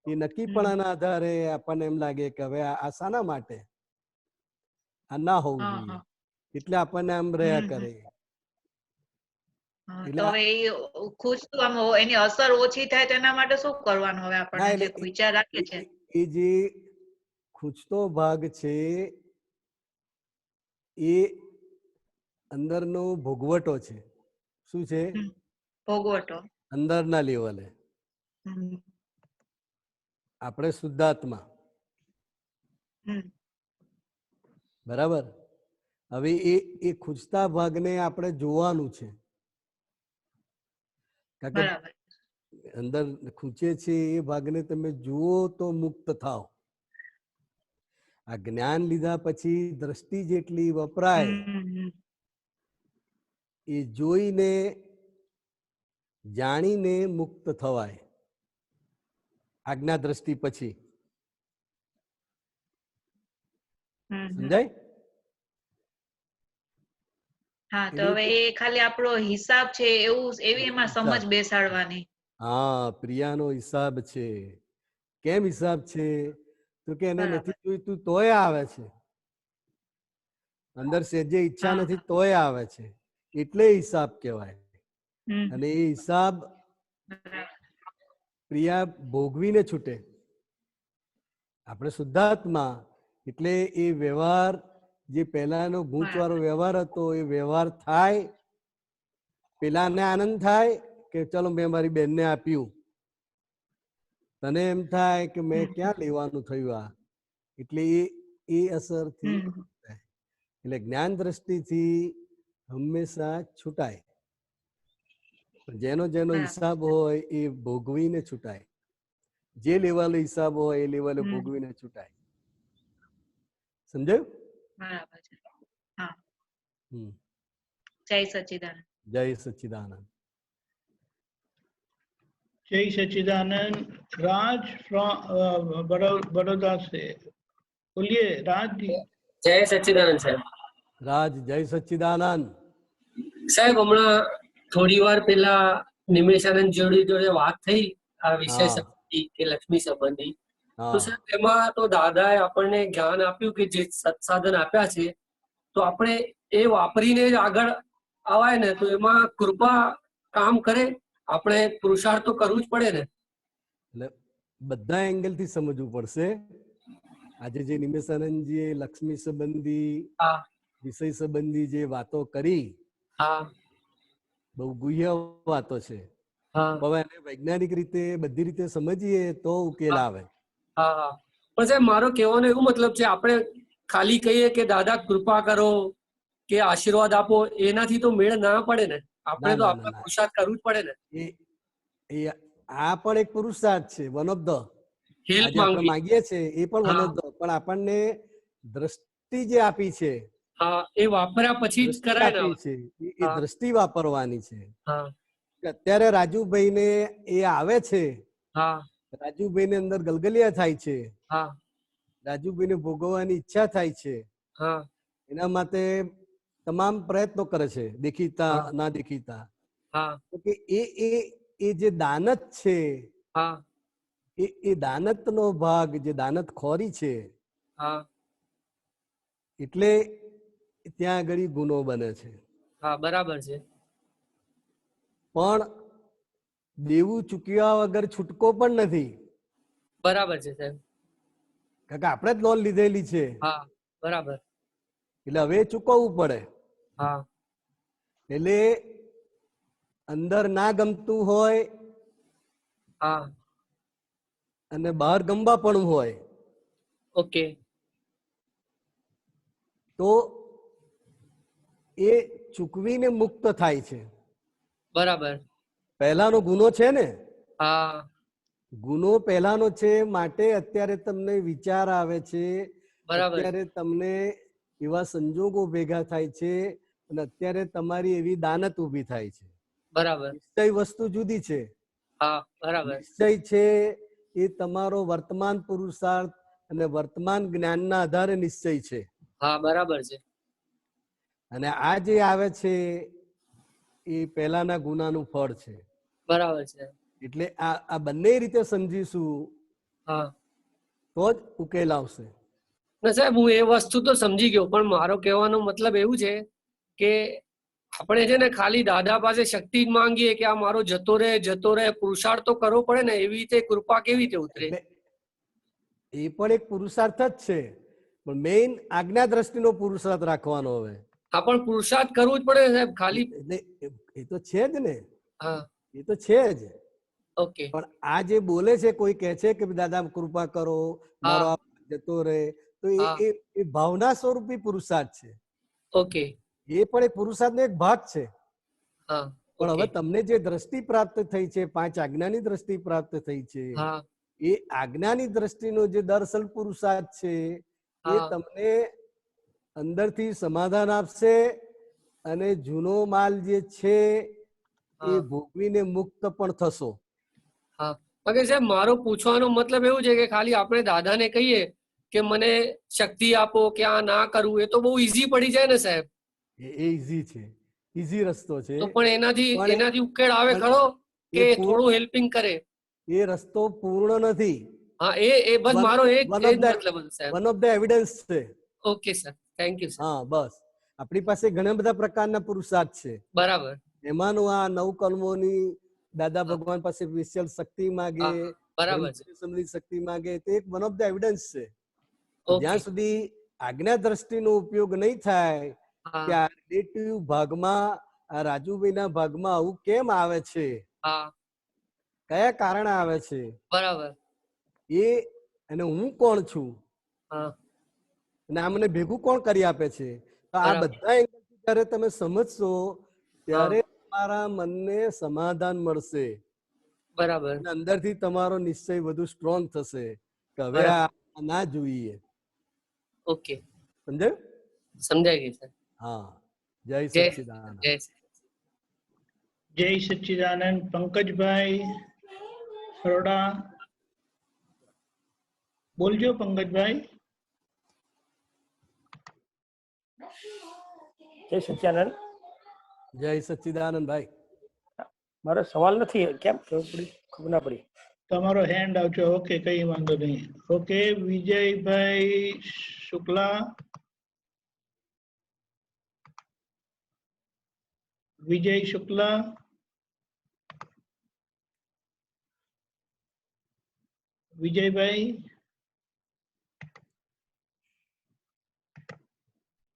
એ નક્કીપણાના આધારે આપણને એમ લાગે કે હવે આ શાના માટે, આ ના હોવું જોઈએ. એટલે આપણને આમ રહ્યા કરે. તો હવે એ ખૂચતું આમ એની અસર ઓછી થાય તેના માટે શું કરવાનું હવે આપણને જે ખૂચ્યા રાખે છે? એ જે ખૂચતો ભાગ છે એ અંદરનો ભોગવટો છે. શું છે? ભોગવટો. અંદરના લેવલે. આપણે શુદ્ધાત્મા. બરાબર. હવે એ ખૂચતા ભાગને આપણે જોવાનું છે. કારણ કે અંદર ખૂચે છે એ ભાગને તમે જુઓ તો મુક્ત થાવ. આ જ્ઞાન લીધા પછી દ્રષ્ટિ જેટલી વપરાય એ જોઈને જાણીને મુક્ત થવાય. આજ્ઞા દ્રષ્ટિ પછી. સમજાય? હા, તો હવે એ ખાલી આપણો હિસાબ છે એવું એવી એમાં સમજ બેસાડવાની. હા, પ્રિયાનો હિસાબ છે. કેમ હિસાબ છે? તો કે એને નથી જોઈતું તોય આવે છે. અંદર સેજે ઈચ્છા નથી તોય આવે છે. એટલે હિસાબ કહેવાય. અને એ હિસાબ પ્રિયા ભોગવીને છૂટે. આપણે શુદ્ધાત્મા એટલે એ વ્યવહાર જે પહેલાનો ગૂંચવાળો વ્યવહાર હતો એ વ્યવહાર થાય, પેલાને આનંદ થાય કે ચલો મેં મારી બેનને આપ્યું, તને એમ થાય કે મેં ક્યાં લેવાનું થયું આ, એટલે એ અસરથી એટલે જ્ઞાન દ્રષ્ટિથી હંમેશા છૂટાય. જેનો જેનો હિસાબ હોય એ ભોગવીને છૂટાય. જે લેવલ હિસાબ હોય એ લેવલે ભોગવીને છૂટાય. સમજાયું? બરાબર છે. હા. જય સચ્ચિદાનંદ. જય સચ્ચિદાનંદ. जय सच्चिदानंद. राज फ्रॉम बड़ौदा से बोलिए राज जी. જય સચ્ચિદાનંદ સાહેબ. રાજ જય સચ્ચિદાનંદ. સાહેબ હમણાં થોડી વાર પહેલા નિમેશાનંદ જોડે વાત થઈ આ વિષય હા. સંબંધી કે લક્ષ્મી સંબંધી. તો હા સાહેબ એમાં તો દાદાએ આપણને જ્ઞાન આપ્યું કે જે સત્સાધન આપ્યા છે તો આપણે એ વાપરીને જ આગળ આવાય ને, તો એમાં કૃપા કામ કરે. આપણે પુરુષાર્થ તો કરવું જ પડે ને. એટલે બધા એંગલ થી સમજવું પડશે. આજે જે નિમેશાનંદજીએ લક્ષ્મી સંબંધી હા વિષય સંબંધી જે વાતો કરી, હા બહુ ગુહ્ય વાતો છે. હા હવે એને વૈજ્ઞાનિક રીતે બધી રીતે સમજીએ તો ઉકેલ આવે. હા હા. પણ સાહેબ મારો કહેવાનો એવું મતલબ છે, આપણે ખાલી કહીએ કે દાદા કૃપા કરો કે આશીર્વાદ આપો, એનાથી તો મેળ ના પડે ને. આપણે ના તો ના ના આપણે ના પુરુષાર્થ કરવું જ પડે ને. એ આ પણ એક પુરુષાર્થ છે, વન ઓફ ધ. હેલ્પ આજે આપણે માંગવી. માંગીએ છીએ એ પણ વન હા ઓફ ધ, પણ આપણને દ્રષ્ટિ જે આપી છે, હા, એ વાપર્યા પછી જ દ્રષ્ટિ કરાય ને આપી હવે. છે એ હા દ્રષ્ટિ વાપરવાની છે. હા કે અત્યારે રાજુભાઈને એ આવે છે, હા રાજુભાઈને અંદર ગલગલિયા થાય છે, હા રાજુભાઈને ભોગવવાની ઈચ્છા થાય છે, હા એના માટે તમામ પ્રયત્નો કરે છે, દેખીતા હા ના દેખીતા. હા તો કે એ જે દાનત છે, હા એ દાનતનો ભાગ, જે દાનત ખોરી છે, હા એટલે ત્યાં આગળ ગુનો બને છે. હા બરાબર છે. પણ દેવું ચૂક્યા વગર છૂટકો પણ નથી. બરાબર છે સાહેબ. કારણ કે આપણે જ લોન લીધેલી છે, હા બરાબર. એટલે હવે ચૂકવવું પડે. હા એટલે અંદર ના ગમતું હોય હા અને બહાર ગમવા પણ હોય ઓકે. તો એ ચૂકવીને મુક્ત થાય છે. બરાબર. પહેલાનો ગુનો છે ને, હા ગુનો પહેલાનો છે, માટે અત્યારે તમને વિચાર આવે છે, બરાબર અત્યારે તમને એવા સંજોગો ભેગા થાય છે, અને અત્યારે તમારી એવી દાનત ઊભી થાય છે. બરાબર. નિશ્ચય વસ્તુ જુદી છે. હા બરાબર. નિશ્ચય છે એ તમારો વર્તમાન પુરુષાર્થ અને વર્તમાન જ્ઞાનના આધારે નિશ્ચય છે. હા બરાબર છે. અને આ જે આવે છે એ પહેલાના ગુનાનું ફળ છે. બરાબર છે. એટલે આ બંને રીતે સમજીશું હા તો જ ઉકેલ આવશે. ના સાહેબ, હું એ વસ્તુ તો સમજી ગયો, પણ મારો કહેવાનો મતલબ એવું છે કે આપણે છે ને ખાલી દાદા પાસે શક્તિ જ માંગીએ કે આ મારો જતો રહે, પુરુષાર્થ તો કરવો પડે ને. એવી રીતે કૃપા કેવી રીતે ઉતરે? એટલે એ પણ એક પુરુષાર્થ જ છે, પણ મેઇન આજ્ઞા દ્રષ્ટિનો પુરુષાર્થ રાખવાનો. હવે હા, પણ પુરુષાર્થ કરવું જ પડે ને સાહેબ. ખાલી એટલે એ તો છે જ ને, હા એ તો છે જ. ઓકે. પણ આ જે બોલે છે, કોઈ કહે છે કે દાદા કૃપા કરો, મારો હા આ જતો રહે, તો હા એ ભાવના સ્વરૂપી પુરુષાર્થ છે. ઓકે. એ પણ એક પુરુષાર્થનો એક ભાગ છે. હા પણ ઓકે. હવે તમને જે દ્રષ્ટિ પ્રાપ્ત થઈ છે, 5 આજ્ઞાની દ્રષ્ટિ પ્રાપ્ત થઈ છે, હા એ આજ્ઞાની દ્રષ્ટિનો જે દરઅસલ પુરુષાર્થ છે, એ હા તમને અંદરથી સમાધાન આપશે, અને જૂનો માલ જે છે એ હા ભોગવીને મુક્ત પણ થશો. હા. ઓકે સાહેબ, મારો પૂછવાનો મતલબ એવું છે કે ખાલી આપણે દાદાને કહીએ કે મને શક્તિ આપો કે આ ના કરવું, એ તો બહુ ઈઝી પડી જાય ને સાહેબ. એ ઈઝી છે, ઈઝી રસ્તો છે. તો પણ પણ એનાથી ઉકેલ આવે પણ ખરો કે એ થોડું હેલ્પિંગ કરે? એ રસ્તો પૂર્ણ નથી. હા, એ બસ મારો એ જ મતલબ હતો સાહેબ. વન ઓફ ધ એવિડન્સ છે. Okay sir, thank you sir. હા, બસ. આપણી પાસે ઘણા બધા પ્રકારના પુરુષાર્થ છે. બરાબર. એમાંનું આ 9 કર્મોની દાદા હા ભગવાન પાસે સ્પેશિયલ શક્તિ માગે, હા, બરાબર છે. સંબંધિત શક્તિ માગે, તે એક વન ઓફ ધ એવિડન્સ છે. ઓકે. જ્યાં સુધી આજ્ઞા દ્રષ્ટિનો ઉપયોગ નહીં થાય હા કે આ રિલેટિવ ભાગમાં, આ રાજુભાઈના ભાગમાં આવું કેમ આવે છે, હા કયા કારણે આવે છે, બરાબર. એ અને હું કોણ છું, હા અને આ મને ભેગું કોણ કરી આપે છે, તો આ બરાબર. બધા એંગલથી જ્યારે તમે સમજશો હા ત્યારે તમારા મનને સમાધાન મળશે, બરાબર. અને અંદરથી તમારો નિશ્ચય વધુ સ્ટ્રોંગ થશે કે હવે બરાબર. આ ના જોઈએ. ઓકે, સમજાયું? સમજાઈ ગયું સર. હા. જય જય સચ્ચિદાનંદ. જય જય સચ્ચિદાનંદ. પંકજભાઈ ખરોડા બોલજો. પંકજભાઈ જય સચ્ચિદાનંદ. જય સચ્ચિદાનંદ ભાઈ. મારો સવાલ નથી, કેમ ખબર ના પડી. તમારો હેન્ડ આવજો. ઓકે, કઈ વાંધો નહીં. ઓકે, વિજયભાઈ શુક્લા. વિજય શુક્લા. વિજયભાઈ.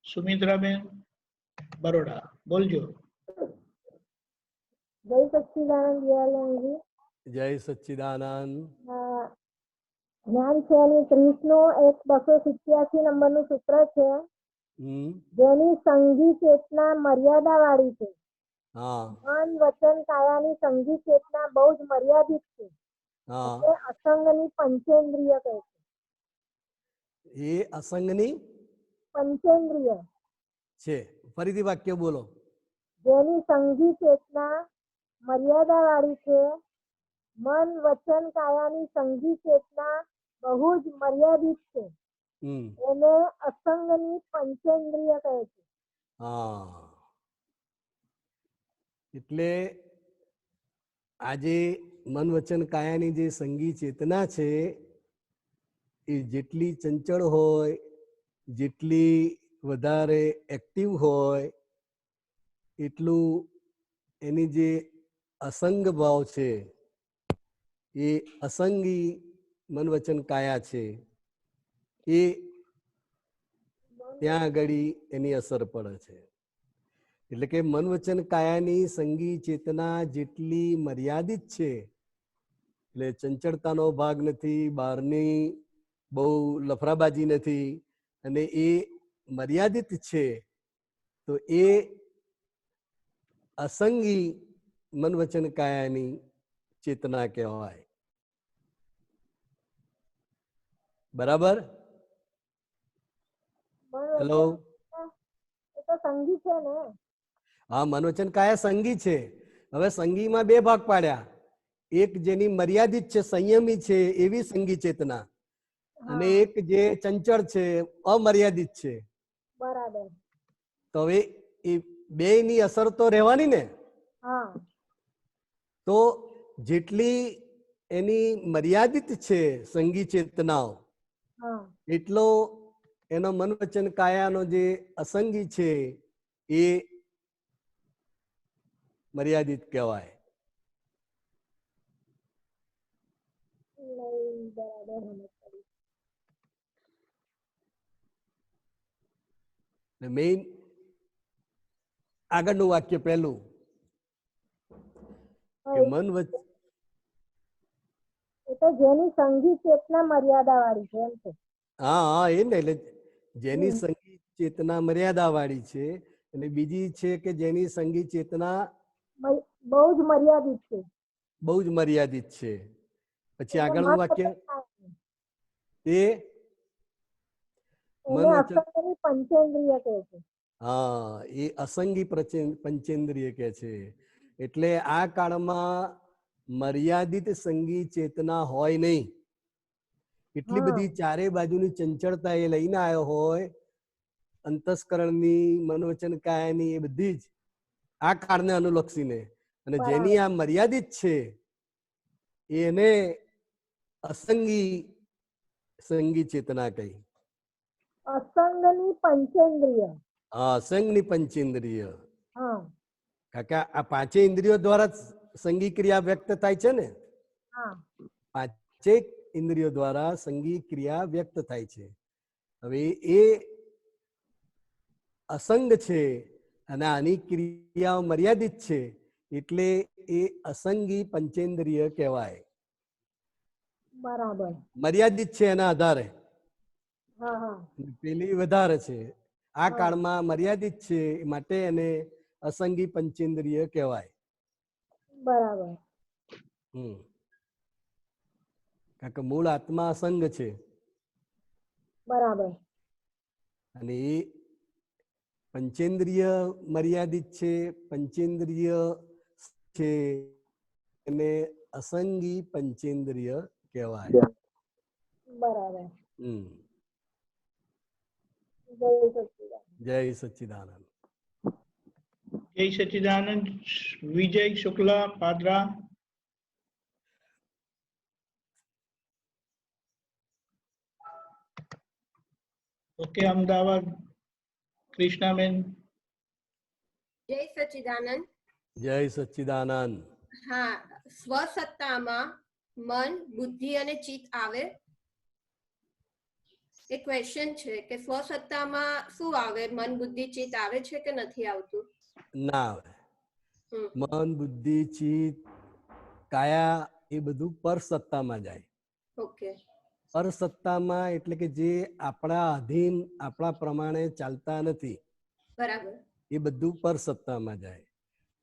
સુમિત્રાબેન બરોડા, બોલજો. જય સચ્ચિદાનંદ દિવાલજી. જય સચ્ચિદાનંદ. જ્ઞાન છે એની 30 નું 287 નંબરનું સૂત્ર છે, જેની સંગી ચેતના મર્યાદા વાળી છે. મન વચન કાયાની સંગી ચેતના બહુ જ મર્યાદિત છે. એ અસંગની પંચેન્દ્રિય કહે છે. એ અસંગની પંચેન્દ્રિય છે. ફરીથી વાક્ય બોલો. જેની સંગી ચેતના મર્યાદા વાળી છે. મન વચન કાયાની સંગી ચેતના બહુ જ મર્યાદિત છે. એને અસંગની પંચેન્દ્રિય કહે છે. એટલે આજે મન વચન કાયાની જે સંગી ચેતના છે એ જેટલી ચંચળ હોય, જેટલી વધારે એક્ટિવ હોય, એટલું એની જે અસંગ ભાવ છે એ અસંગી મન વચન કાયા છે એ ત્યાં આગળ એની અસર પડે છે. એટલે કે મન વચન કાયાની સંગી ચેતના જેટલી મર્યાદિત છે, એટલે ચંચળતાનો ભાગ નથી, બહારની બહુ લફરાબાજી નથી, અને એ મર્યાદિત છે, તો એ અસંગી મન વચન કાયાની ચેતના કહેવાય. બરાબર? હેલો. એ તો સંગી છે ને? હા, મન વચન કાયા સંગી છે. હવે સંગીમાં બે ભાગ પાડ્યા. એક જેની મર્યાદિત છે, સંયમી છે, એવી સંગી ચેતના, અને એક જે ચંચળ છે, અમર્યાદિત છે. બરાબર. તો હવે એ બે ની અસર તો રહેવાની ને. તો જેટલી એની મર્યાદિત છે સંગી ચેતનાઓ, એટલો એનો મન વચન કાયાનો જે અસંગી છે એ મર્યાદિત કહેવાય. મેઇન આગળનું વાક્ય પહેલું કે મન વચન, એ તો જેની સંગી ચેતના મર્યાદા વાળી છે એમ છે. હા, એ ને, એટલે જેની સંગી ચેતના મર્યાદા વાળી છે, અને બીજી છે કે જેની સંગી ચેતના બહુ જ મર્યાદિત છે. બહુ જ મર્યાદિત છે. પછી આગળનું વાક્ય એ મન વચન, પંચેન્દ્રિય કહે છે. હા, એ અસંગી પંચેન્દ્રિય કે છે. એટલે આ કાળમાં મર્યાદિત સંગી ચેતના હોય નહીં. એટલી બધી ચારે બાજુની ચંચળતા એ લઈને આવ્યો હોય, અંતસ્કરણની, મનોવચન કાયાની, એ બધી જ આ કાળને અનુલક્ષીને, અને જેની આ મર્યાદિત છે એને અસંગી સંગી ચેતના કહી. અસંગની પંચેન્દ્રિય. હા, અસંગની પંચેન્દ્રિય. કાકા આ પાંચે ઇન્દ્રિયો દ્વારા સંગી ક્રિયા વ્યક્ત થાય છે ને. પાંચે ઇન્દ્રિયો દ્વારા સંગી ક્રિયા વ્યક્ત થાય છે. હવે એ અસંગ છે અને આની ક્રિયાઓ મર્યાદિત છે, એટલે એ અસંગી પંચેન્દ્રિય કહેવાય. બરાબર. મર્યાદિત છે એના આધારે, પેલી વધારે છે. આ કાળમાં મર્યાદિત છે માટે એને અસંગી પંચેન્દ્રિય કહેવાય. બરાબર. કારણ કે મૂળ આત્મા અસંગ છે. બરાબર. અને એ પંચેન્દ્રિય મર્યાદિત છે, પંચેન્દ્રિય છે, એને અસંગી જય સચ્ચિદાનંદ. જય સચ્ચિદાનંદ. વિજય શુક્લા પાદરા. ઓકે, અમદાવાદ કૃષ્ણાબેન. જય સચ્ચિદાનંદ. જય સચ્ચિદાનંદ. હા, સ્વસત્તામાં મન, બુદ્ધિ અને ચિત્ત આવે. એ ક્વેશ્ચન છે કે સ્વસત્તામાં શું આવે? મન, બુદ્ધિ, ચિત્ત આવે છે કે નથી આવતું? ના આવે. મન, બુદ્ધિ, ચિત્ત, કાયા એ બધું પરસત્તામાં જાય. ઓકે. પરસત્તામાં એટલે કે જે આપણા અધીન, આપણા પ્રમાણે ચાલતા નથી, બરાબર, એ બધું પરસત્તામાં જાય.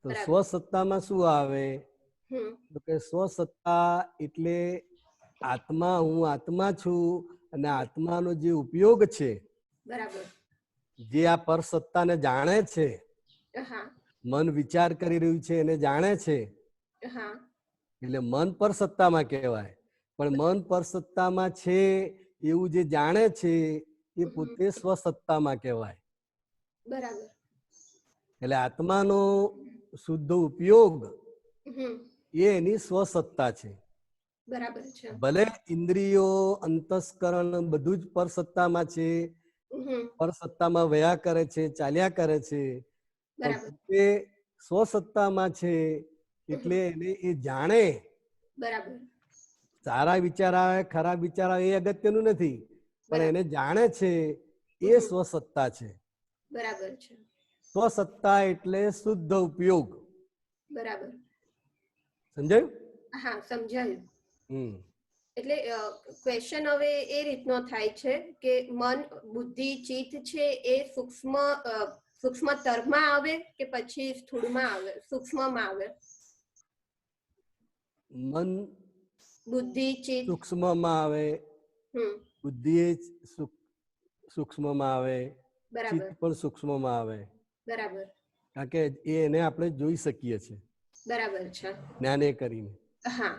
તો સ્વસત્તામાં શું આવે? તો કે સ્વસત્તા એટલે આત્મા, હું આત્મા છું અને આત્માનો જે ઉપયોગ છે, બરાબર, જે આ પરસત્તાને જાણે છે, મન વિચાર કરી રહ્યું છે એને જાણે છે, એટલે મન પરસત્તામાં કહેવાય. પણ મન પરસત્તામાં છે એવું જે જાણે છે એ પોતે સ્વસત્તામાં કહેવાય. બરાબર. એટલે આત્માનો શુદ્ધ ઉપયોગ એ એની સ્વસત્તા છે. બરાબર છે. ભલે ઇન્દ્રિયો, અંતસ્કરણ બધું જ પરસત્તામાં છે, પરસત્તામાં વયા કરે છે, ચાલ્યા કરે છે, એ સ્વસત્તામાં છે એટલે એને એ જાણે. બરાબર. સારા વિચાર આવે, ખરાબ વિચાર આવે એ અગત્યનું નથી, પણ એને જાણે છે એ સ્વસત્તા છે. બરાબર છે. સ્વસત્તા એટલે શુદ્ધ ઉપયોગ. બરાબર. સમજાયું? હા, સમજાયું. એટલે ક્વેશ્ચન હવે એ રીતનો થાય છે કે મન, બુદ્ધિ, ચિત્ત છે એ સૂક્ષ્મતરમાં આવે કે પછી સ્થૂળમાં આવે, સૂક્ષ્મમાં આવે? મન, બુદ્ધિ, ચિત્ત સૂક્ષ્મમાં આવે, બુદ્ધિ સૂક્ષ્મમાં આવે, ચિત્ત પણ સૂક્ષ્મમાં આવે. બરાબર. કારણ કે એને આપણે જોઈ શકીએ છીએ. બરાબર છે. જ્ઞાને કરીને. હા,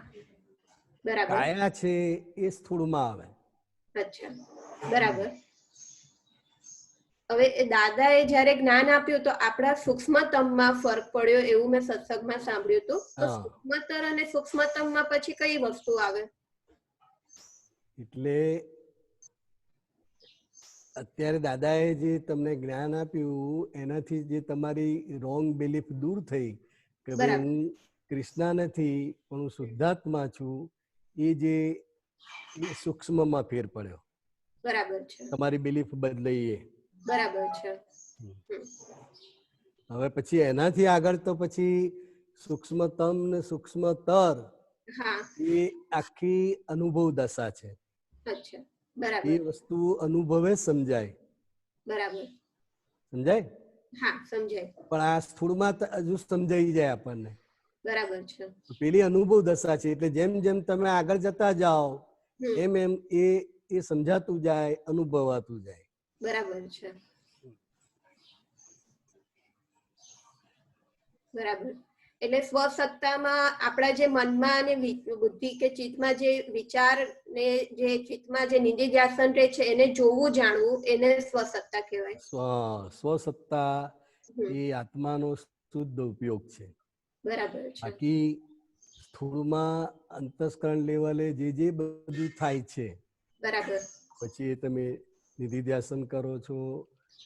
બરાબર. કાયા છે એ સ્થૂળમાં આવે. અચ્છા, બરાબર. હવે દાદાએ જયારે જ્ઞાન આપ્યું તો આપણા સૂક્ષ્મતમમાં ફરક પડ્યો એવું મેં સત્સંગમાં સાંભળ્યું હતું. તો સૂક્ષ્મતર અને સૂક્ષ્મતમમાં પછી કઈ વસ્તુ આવે? એટલે અત્યારે દાદાએ જે તમને જ્ઞાન આપ્યું એનાથી જે તમારી રોંગ બિલીફ દૂર થઈ કે ભાઈ હું કૃષ્ણ નથી પણ હું શુદ્ધાત્મા છું, એ જે સૂક્ષ્મમાં ફેર પડ્યો. બરાબર છે. તમારી બિલીફ બદલાઈએ. બરાબર છે. હવે પછી એનાથી આગળ તો પછી સૂક્ષ્મતમ ને સૂક્ષ્મતર એ આખી અનુભવ દશા છે. અચ્છા, બરાબર. એ વસ્તુ અનુભવે સમજાય. બરાબર. સમજાય? હા, સમજાય. પણ આ સ્થૂળમાં હજુ સમજાઈ જાય આપણને. બરાબર છે. પેલી અનુભવ દશા છે એટલે જેમ જેમ તમે આગળ જતા જાઓ એમ એમ એ સમજાતું જાય, અનુભવાતું જાય. બરાબર છે. બરાબર. એટલે સ્વસત્તામાં આપણા જે મનમાં અને બુદ્ધિ કે ચિત્તમાં જે વિચાર ને જે ચિત્તમાં જે નિધિધ્યાસન રહે છે એને જોવું, જાણવું, એને સ્વસત્તા કહેવાય. સ્વસત્તા એ આત્માનો શુદ્ધ ઉપયોગ છે. બરાબર છે. બાકી સ્થૂળમાં અંતસ્કરણ લેવલે જે બધું થાય છે, બરાબર, પછી તમે નિધિધ્યાસન કરો છો,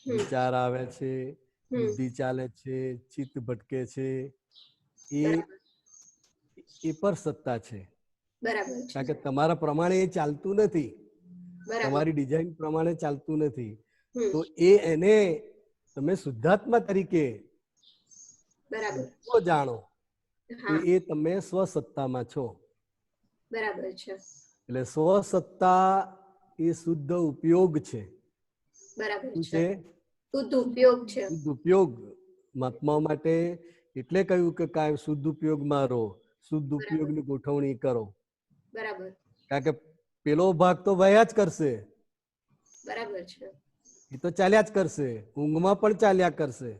વિચાર આવે છે, બુદ્ધિ ચાલે છે, ચિત્ત ભટકે છે, એ પર સત્તા છે. બરાબર. કારણ કે તમારા પ્રમાણે એ ચાલતું નથી, તમારી ડિઝાઇન પ્રમાણે ચાલતું નથી. તો એને તમે શુદ્ધાત્મા તરીકે જાણો એ તમે સ્વસત્તામાં છો. બરાબર છે. એટલે સ્વસત્તા એ શુદ્ધ ઉપયોગ છે. બરાબર છે. શુદ્ધ ઉપયોગ છે. શુદ્ધ ઉપયોગ મહાત્મા માટે એટલે કહ્યું કે કાંઈ શુદ્ધ ઉપયોગમાં રહો, શુદ્ધ ઉપયોગની ગોઠવણી કરો. બરાબર. કારણ કે પેલો ભાગ તો વયા જ કરશે. બરાબર છે. એ તો ચાલ્યા જ કરશે, ઊંઘમાં પણ ચાલ્યા કરશે.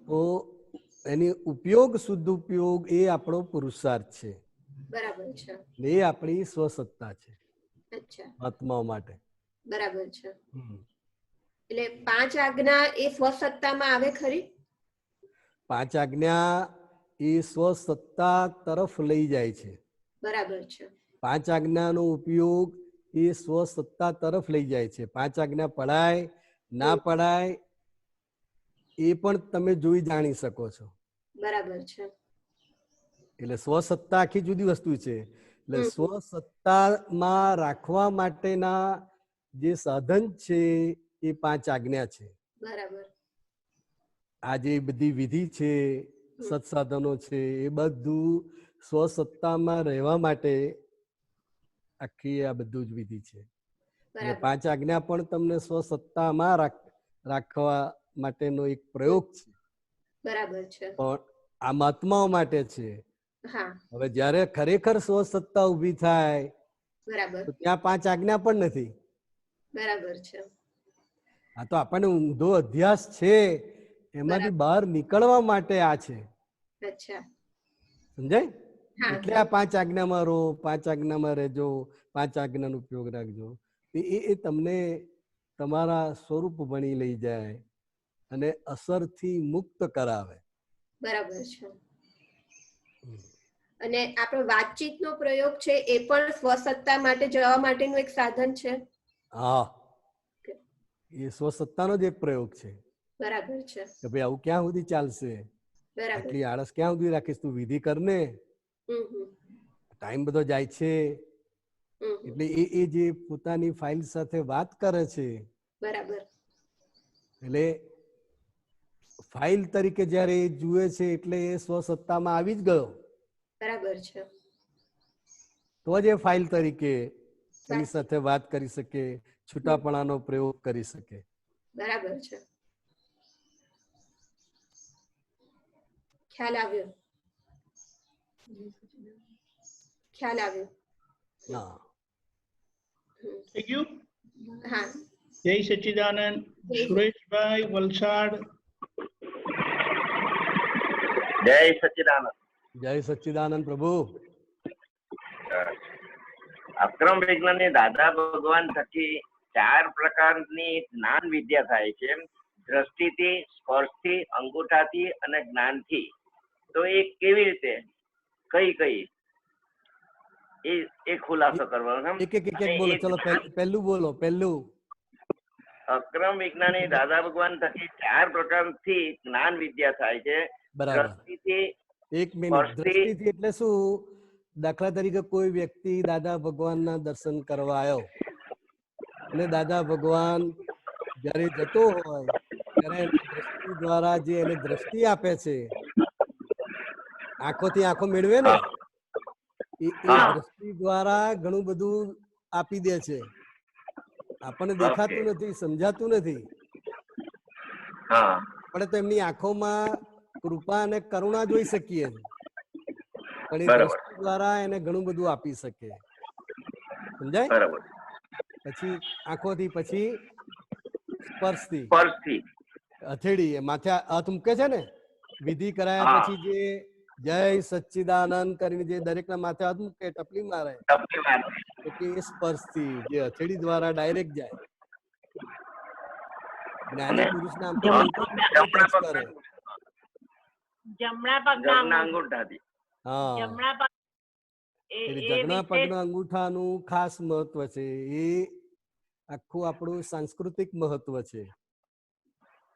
તો એની ઉપયોગ, શુદ્ધ ઉપયોગ એ આપણો પુરુષાર્થ છે. બરાબર છે. એ આપણી સ્વસત્તા છે આત્માઓ માટે. બરાબર છે. એટલે 5 આજ્ઞા એ સ્વસત્તામાં આવે ખરી? 5 આજ્ઞા એ સ્વસત્તા તરફ લઈ જાય છે. બરાબર છે. 5 આજ્ઞાનો ઉપયોગ એ સ્વસત્તા તરફ લઈ જાય છે. 5 આજ્ઞા પડાય ના પડાય એ પણ તમે જોઈ જાણી શકો છો. બરાબર છે. એટલે સ્વસત્તા આખી જુદી વસ્તુ છે. એટલે સ્વસત્તામાં રાખવા માટેના જે સાધન છે એ 5 આજ્ઞા છે. બરાબર. આ જે બધી વિધિ છે, સત્સાધનો છે, એ બધું સ્વસત્તામાં રહેવા માટે આખી આ બધું જ વિધિ છે. એટલે 5 આજ્ઞા પણ તમને સ્વસત્તામાં રાખવા માટેનો એક પ્રયોગ છે. બરાબર છે. પણ આ મહાત્માઓ માટે છે. હા. હવે જ્યારે ખરેખર સ્વસત્તા ઊભી થાય બરાબર તો ત્યાં 5 આજ્ઞા પણ નથી. બરાબર છે. આ તો આપણને ઊંધો અધ્યાસ છે, એમાંથી બહાર નીકળવા માટે આ છે. અચ્છા. સમજાય? એટલે આ 5 આજ્ઞામાં રહો, 5 આજ્ઞામાં રહેજો, 5 આજ્ઞાનો ઉપયોગ રાખજો. એ તમને તમારા સ્વરૂપ ભણી લઈ જાય અને અસરથી મુક્ત કરાવે. બરાબર છે. અને આપણો વાતચીતનો પ્રયોગ છે એ પણ સ્વસત્તા માટે જવા માટેનું એક સાધન છે. હા, એ સ્વસત્તાનો જ એક પ્રયોગ છે. બરાબર છે. કે ભાઈ આવું ક્યાં સુધી ચાલશે? બરાબર. આટલી આળસ ક્યાં સુધી રાખીશ? તું વિધિ કરને. ટાઈમ બધો જાય છે. એટલે એ જે પોતાની ફાઇલ સાથે વાત કરે છે. બરાબર. એટલે ફાઇલ તરીકે જ્યારે એ જુએ છે એટલે એ સ્વસત્તામાં આવી જ ગયો. બરાબર છે. તો જ એ ફાઇલ તરીકે એની સાથે વાત કરી શકે, છૂટાપણાનો પ્રયોગ કરી શકે. બરાબર છે. ખ્યાલ આવ્યો. ખ્યાલ આવ્યો. હા. થઈ ગયું? હા. જય સચ્ચિદાનંદ. સુરેશભાઈ વલસાડ. જય સચ્ચિદાનંદ. જય સચ્ચિદાનંદ પ્રભુ. અક્રમ વિજ્ઞાનની દાદા ભગવાન થકી 4 પ્રકારની જ્ઞાન વિદ્યા થાય છે. દ્રષ્ટિથી, સ્પર્શથી, અંગૂઠાથી અને જ્ઞાનથી. તો એ કેવી રીતે, કઈ એ ખુલાસો કરવાનો. એક બોલો, ચલો પહેલું બોલો. પહેલું અક્રમ વિજ્ઞાની દાદા ભગવાન થકી 4 પ્રકારથી જ્ઞાન વિદ્યા થાય છે. દ્રષ્ટિથી, એક મિનિટ. દ્રષ્ટિથી એટલે શું? દાખલા તરીકે કોઈ વ્યક્તિ દાદા ભગવાનના દર્શન કરવા આવ્યો અને દાદા ભગવાન જ્યારે જતો હોય ત્યારે દ્રષ્ટિ દ્વારા જે એને દ્રષ્ટિ આપે છે, આંખોથી આંખો મેળવે ને, એ દ્રષ્ટિ દ્વારા ઘણું બધું આપી દે છે. આપણને દેખાતું નથી, સમજાતું નથી. આપણે તો એમની આંખોમાં કૃપા અને કરુણા જોઈ શકીએ, પણ એ દ્રષ્ટિ દ્વારા એને ઘણું બધું આપી શકે. સમજાય? પછી આંખોથી, પછી સ્પર્શથી, હથેળી માથે હાથ મૂકે છે ને, વિધિ કરાયા પછી જે જય સચ્ચિદાનંદ કરીને જે દરેકના માથે હાથ મૂકે, ટપલી મારે, એ સ્પર્શથી જે હથેળી દ્વારા ડાયરેક્ટ જાય. જ્ઞાની પુરુષ નામ તો કરે જમણા પગના અંગૂઠાથી. જમણા પગના અંગૂઠાનું ખાસ મહત્વ છે. એ આખું આપણું સાંસ્કૃતિક મહત્વ છે.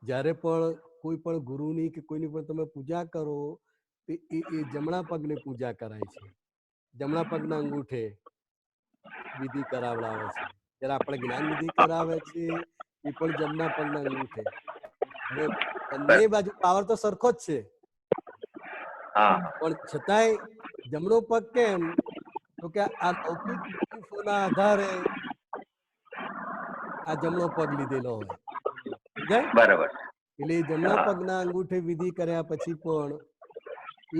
જ્યારે પણ કોઈ પણ ગુરુની કે કોઈની પણ તમે પૂજા કરો તો એ જમણા પગની પૂજા કરાય છે. જમણા પગના અંગૂઠે વિધિ કરાવડાવે છે. જ્યારે આપણે જ્ઞાન વિધિ કરાવે છે એ પણ જમણા પગના અંગૂઠે. હવે બંને બાજુ પાવર તો સરખો જ છે, પણ છતાંય જમણો પગ કેમ? તો કે આ લૌકિક તકલીફોના આધારે આ જમણો પગ લીધેલો હોય. બરાબર. એટલે જમણા પગના અંગૂઠે વિધિ કર્યા પછી પણ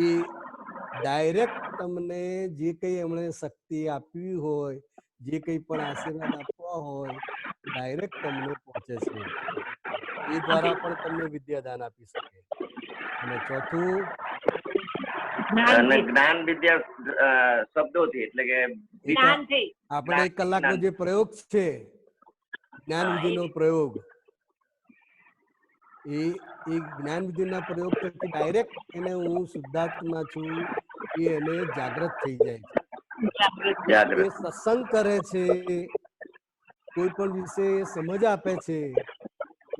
એ ડાયરેક્ટ તમને જે કઈ એમણે શક્તિ આપવી હોય, જે કઈ પણ આશીર્વાદ આપવા હોય, ડાયરેક્ટ તમને પહોંચે છે. એ દ્વારા પણ તમને વિદ્યાદાન આપી શકે. અને ચોથું જ્ઞાન વિદ્યા શબ્દોથી, એટલે કે આપણે 1 કલાકનો જે પ્રયોગ છે જ્ઞાન વિધિનો પ્રયોગ એ જ્ઞાન વિધિના પ્રયોગ થકી ડાયરેક્ટ એને હું શુદ્ધાત્મા છું એ એને જાગૃત થઈ જાય છે. એ સત્સંગ કરે છે, કોઈ પણ વિશે સમજ આપે છે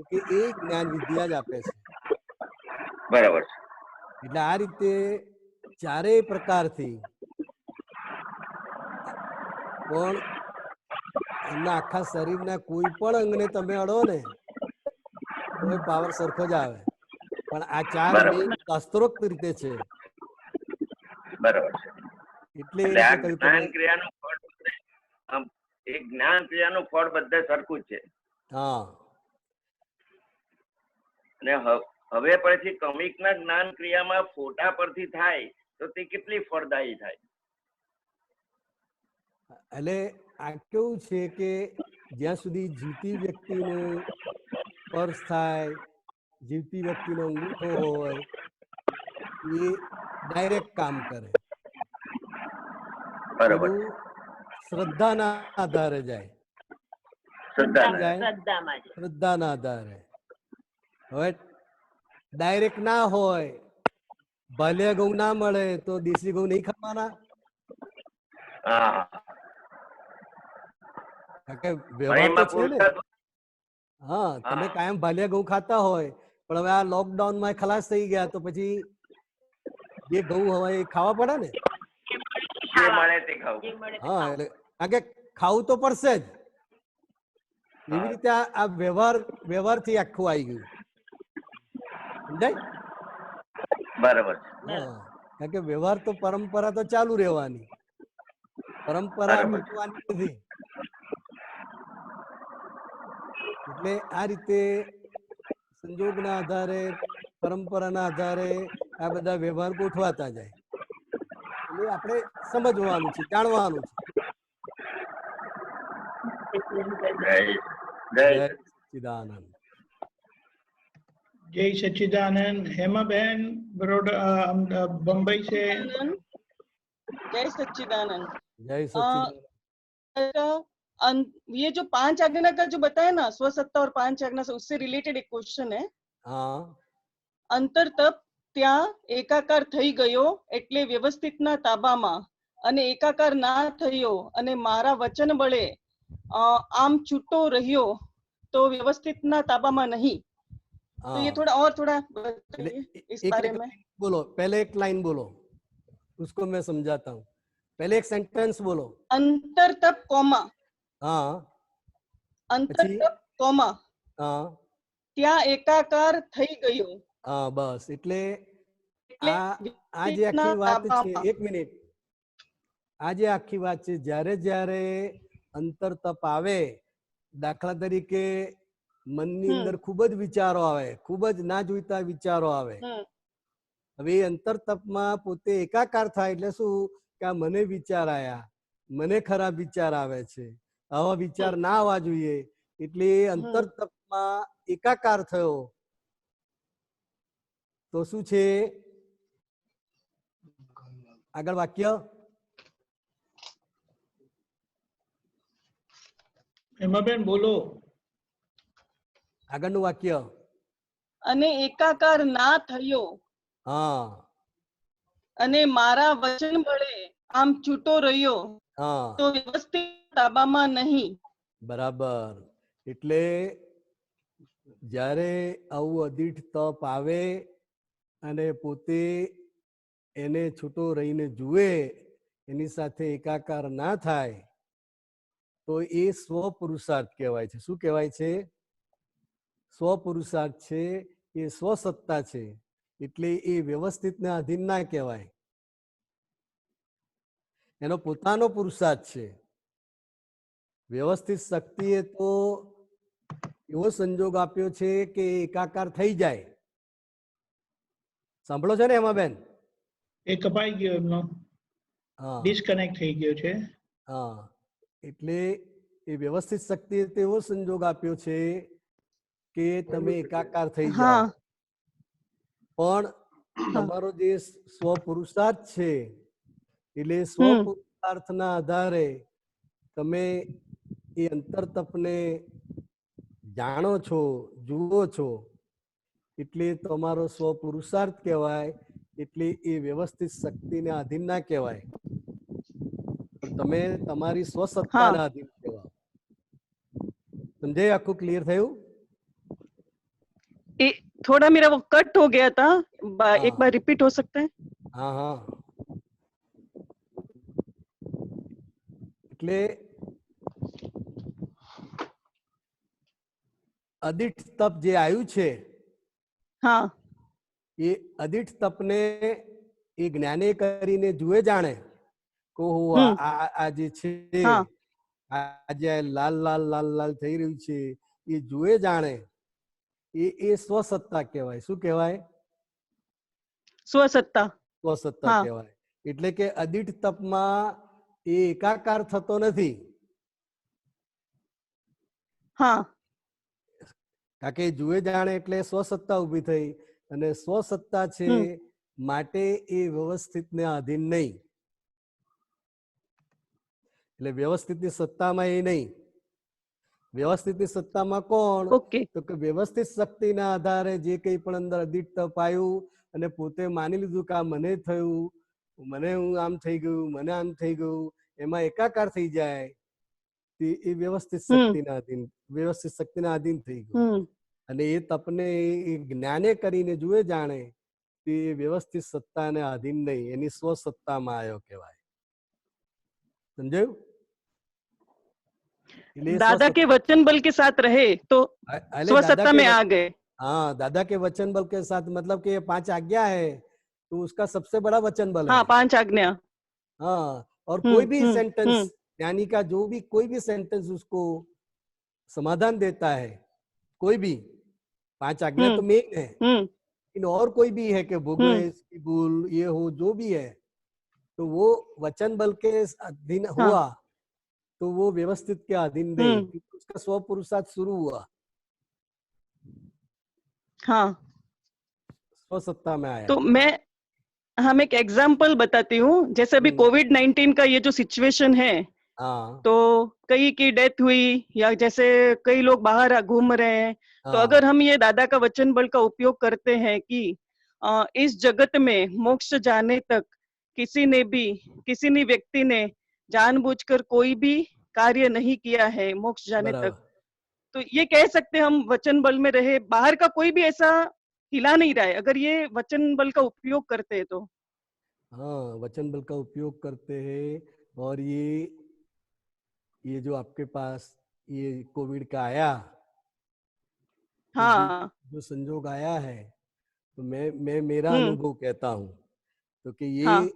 કે એ જ્ઞાન વિદ્યા જ આપે છે. બરાબર. એટલે આ રીતે ચારેય પ્રકારથી પણ એમના આખા શરીરના કોઈ પણ અંગને તમે અડો ને તો પાવર સરખો જ આવે. પણ આ ચાર શાસ્ત્રોક્ત રીતે છે. બરાબર છે. એટલે જ્ઞાન ક્રિયાનું ફળ એ જ્ઞાન ક્રિયાનું ફળ બધે સરખું જ છે. હા. અને હવે પછી ક્રમિકના જ્ઞાન ક્રિયામાં ફોટા પરથી થાય તો તે કેટલી ફળદાયી થાય? એટલે આ કેવું છે કે જ્યાં સુધી જીવતી વ્યક્તિનો સ્પર્શ થાય, જીવતી વ્યક્તિનો અંગૂઠો હોય, એ ડાયરેક્ટ કામ કરે. બરાબર. શ્રદ્ધાના આધારે જાય. શ્રદ્ધાના આધારે. હવે ડાયરેક્ટ ના હોય, ભાલિયા ઘઉં ના મળે તો દેશી ઘઉં નહીં ખાવાના. વ્યવહાર તો છે ને. હા, તમે કાયમ ભાલિયા ઘઉં ખાતા હોય પણ હવે આ લોકડાઉન માં ખલાસ થઈ ગયા તો પછી જે ઘઉં હોય એ ખાવા પડે ને. હા, એટલે કારણ કે ખાવું તો પડશે જ. એવી રીતે આ વ્યવહારથી આખું આવી ગયું. સમજાય? બરાબર. કારણ કે વ્યવહાર તો પરંપરા તો ચાલુ રહેવાની, પરંપરા મૂકવાની નથી. એટલે આ રીતે સંજોગના આધારે, પરંપરાના આધારે આ બધા વ્યવહાર ગોઠવાતા જાય. એટલે આપણે સમજવાનું છે, જાણવાનું છે. જય સચ્ચિદાનંદ. જય સચ્ચિદાનંદ. હેમાબેન बड़ौदा बम्बई से. जय सच्चिदानंद. जय सच्चिदानंद. ये जो 5 आज्ञा का जो बताया ना, स्वसत्ता और 5 आज्ञा से, उससे रिलेटेड एक क्वेश्चन है. हाँ. अंतर तप ત્યાં એકાકાર થઈ ગયો એટલે વ્યવસ્થિતના તાબામાં, અને એકાકાર ના થયો અને મારા વચન બળે આમ છૂટો રહ્યો તો વ્યવસ્થિતના તાબામાં नहीं. तो ये थोड़ा और थोड़ा बताइए इस बारे में. बोलो, पहले एक लाइन बोलो, उसको मैं समझाता हूँ. पहले एक सेंटेंस बोलो. अंतर तप कोमा. हाँ. अंतर तप कोमा. हाँ. ત્યાં એકાકાર થઈ ગયો. હા, બસ. એટલે આ જે આખી વાત છે, એક મિનિટ, આ જે આખી વાત છે, જ્યારે જ્યારે અંતર તપ આવે, દાખલા તરીકે મનની અંદર ખૂબ જ વિચારો આવે, ખૂબ જ ના જોઈતા વિચારો આવે. હવે અંતર તપમાં પોતે એકાકાર થાય એટલે શું કે આ મને વિચાર આયા, મને ખરાબ વિચાર આવે છે, આવા વિચાર ના આવવા જોઈએ. એટલે અંતર તપમાં એકાકાર થયો તો શું છે? આગળ વાક્ય. હેમાબેન બોલો. આગળનું વાક્ય. અને એકાકાર ના થયો. હા. અને મારા વચન બળે આમ છૂટો રહ્યો તો વ્યવસ્થિત તાબામાં નહીં. બરાબર. એટલે જ્યારે આવું અદીઠ તપ આવે અને પોતે એને છૂટો રહીને જુએ, એની સાથે એકાકાર ના થાય તો એ સ્વપુરુષાર્થ કહેવાય છે. શું કહેવાય છે? સ્વપુરુષાર્થ છે, એ સ્વસત્તા છે. એટલે એ વ્યવસ્થિતને અધીન ના કહેવાય, એનો પોતાનો પુરુષાર્થ છે. વ્યવસ્થિત શક્તિએ તો એવો સંજોગ આપ્યો છે કે એકાકાર થઈ જાય. સાંભળો છો ને હેમાબેન? એ કપાઈ ગયો, એમનો ડિસ્કનેક્ટ થઈ ગયો છે. હા, એટલે એ વ્યવસ્થિત શક્તિએ એવો સંજોગ આપ્યો છે કે તમે એકાકાર થઈ જાઓ. પણ તમારો જે સ્વપુરુષાર્થ છે, એટલે સ્વપુરુષાર્થના આધારે તમે એ અંતર તપને જાણો છો, જુઓ છો, એટલે તમારો સ્વ પુરુષાર્થ કહેવાય, એટલે એ વ્યવસ્થિત શક્તિને આધીન ના કહેવાય, પણ તમે તમારી સ્વસત્તાના આધીન કહેવાય. समझे? आपको क्लियर થયું? ये थोड़ा मेरा वो कट हो गया था, एक बार रिपीट हो सकता है? हाँ हाँ, એટલે અદિઠ તપ જે આવ્યું છે, હા, એ અદિઠ તપને એ જ્ઞાને કરીને જુએ જાણે કે આ જે છે, આ જે લાલ લાલ લાલ લાલ થઈ રહ્યું છે, એ જુએ જાણે, એ સ્વસત્તા કહેવાય. શું કહેવાય? સ્વસત્તા. સ્વસત્તા કહેવાય. એટલે કે અદિઠ તપમાં એ એકાકાર થતો નથી. હા, કારણ કે જુએ જાણે એટલે સ્વસત્તા ઊભી થઈ, અને સ્વસત્તા છે માટે એ વ્યવસ્થિતને આધીન નહીં. એટલે વ્યવસ્થિતની સત્તામાં એ નહીં. વ્યવસ્થિતની સત્તામાં કોણ? તો કે વ્યવસ્થિત શક્તિના આધારે જે કંઈ પણ અંદર અદિઠ તપ આવ્યું અને પોતે માની લીધું કે આ મને થયું, મને હું આમ થઈ ગયું, મને આમ થઈ ગયું, એમાં એકાકાર થઈ જાય, એ વ્યવસ્થિત શક્તિના આધીન, વ્યવસ્થિત શક્તિના આધીન થઈ ગયું. અને એ તપને એ જ્ઞાને કરીને જુએ જાણે, તે વ્યવસ્થિત સત્તાને આધીન નહીં, એની સ્વસત્તામાં આવ્યો કહેવાય. समझाયું? दादा के वचन बल के साथ रहे तो स्वसत्ता में आ गए. हाँ, दादा के वचन बल के साथ मतलब कि ये 5 आज्ञा है, तो उसका सबसे बड़ा वचन बल है. हाँ, 5 आज्ञा. हाँ, और कोई भी सेंटेंस, यानी का जो भी कोई भी सेंटेंस उसको समाधान देता है, कोई भी 5 आज्ञा तो मेन है, लेकिन और कोई भी है कि भोगवे इसकी भूल, ये हो, जो भी है, तो वो वचन बल के अधीन हुआ, तो वो व्यवस्थित के अधीन नहीं, उसका स्व पुरुषार्थ शुरू हुआ. हाँ, स्वसत्ता में आया. तो मैं हम एक एग्जाम्पल बताती हूँ. जैसे अभी कोविड-19 का ये जो सिचुएशन है, तो कई की डेथ हुई, या जैसे कई लोग बाहर घूम रहे हैं, तो अगर हम ये दादा का वचन बल का उपयोग करते हैं कि इस जगत में मोक्ष जाने तक किसी ने व्यक्ति ने जानबूझकर कोई भी कार्य नहीं किया है मोक्ष जाने तक, तो ये कह सकते हम वचन बल में रहे, बाहर का कोई भी ऐसा हिला नहीं रहा है, अगर ये वचन बल का उपयोग करते हैं तो. हाँ, वचन बल का उपयोग करते हैं. और ये जो आपके पास ये कोविड का आया, हाँ, जो संजोग आया है, तो मैं मेरा अनुभव कहता हूँ, तो कि ये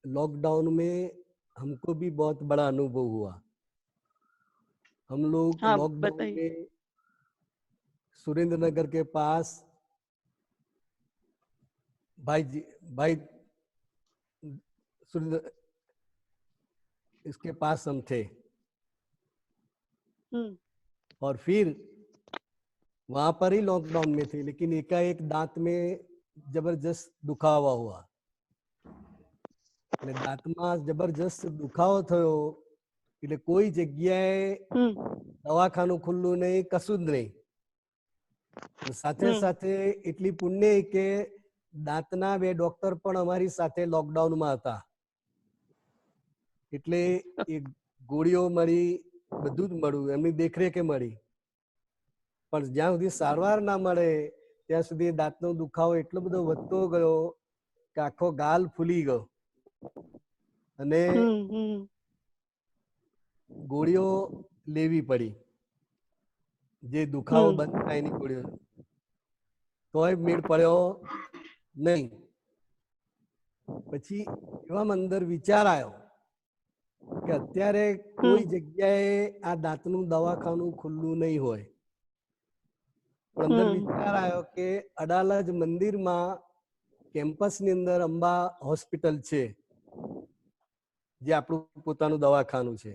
लॉकडाउन में हमको भी बहुत बड़ा अनुभव हुआ. हम लोग लॉकडाउन में सुरेंद्र नगर के पास भाई सुरेंद्र, इसके पास हम थे, और फिर वहां पर ही लॉकडाउन में थे, लेकिन एकाएक दांत में जबरदस्त दुखावा हुआ. એટલે દાંતમાં જબરજસ્ત દુખાવો થયો, એટલે કોઈ જગ્યાએ દવાખાનું ખુલ્લું નહીં, કશું જ નહીં. સાથે સાથે એટલી પુણ્ય કે દાંતના 2 ડોક્ટર પણ અમારી સાથે લોકડાઉનમાં હતા. એટલે એ ગોળીઓ મળી, બધું જ મળ્યું, એમની દેખરેખે મળી. પણ જ્યાં સુધી સારવાર ના મળે ત્યાં સુધી દાંતનો દુખાવો એટલો બધો વધતો ગયો કે આખો ગાલ ફૂલી ગયો, અને ગોળીઓ લેવી પડી, જે દુખાવો બંધ થાય એની ગોળીઓ, તોય મેળ પડ્યો નહીં. પછી એવામાં અંદર વિચાર આવ્યો કે અત્યારે કોઈ જગ્યાએ આ દાંતનું દવાખાનું ખુલ્લું નહીં હોય, પણ અંદર વિચાર આવ્યો કે અડાલજ મંદિરમાં કેમ્પસની અંદર અંબા હોસ્પિટલ છે, જે આપણું પોતાનું દવાખાનું છે.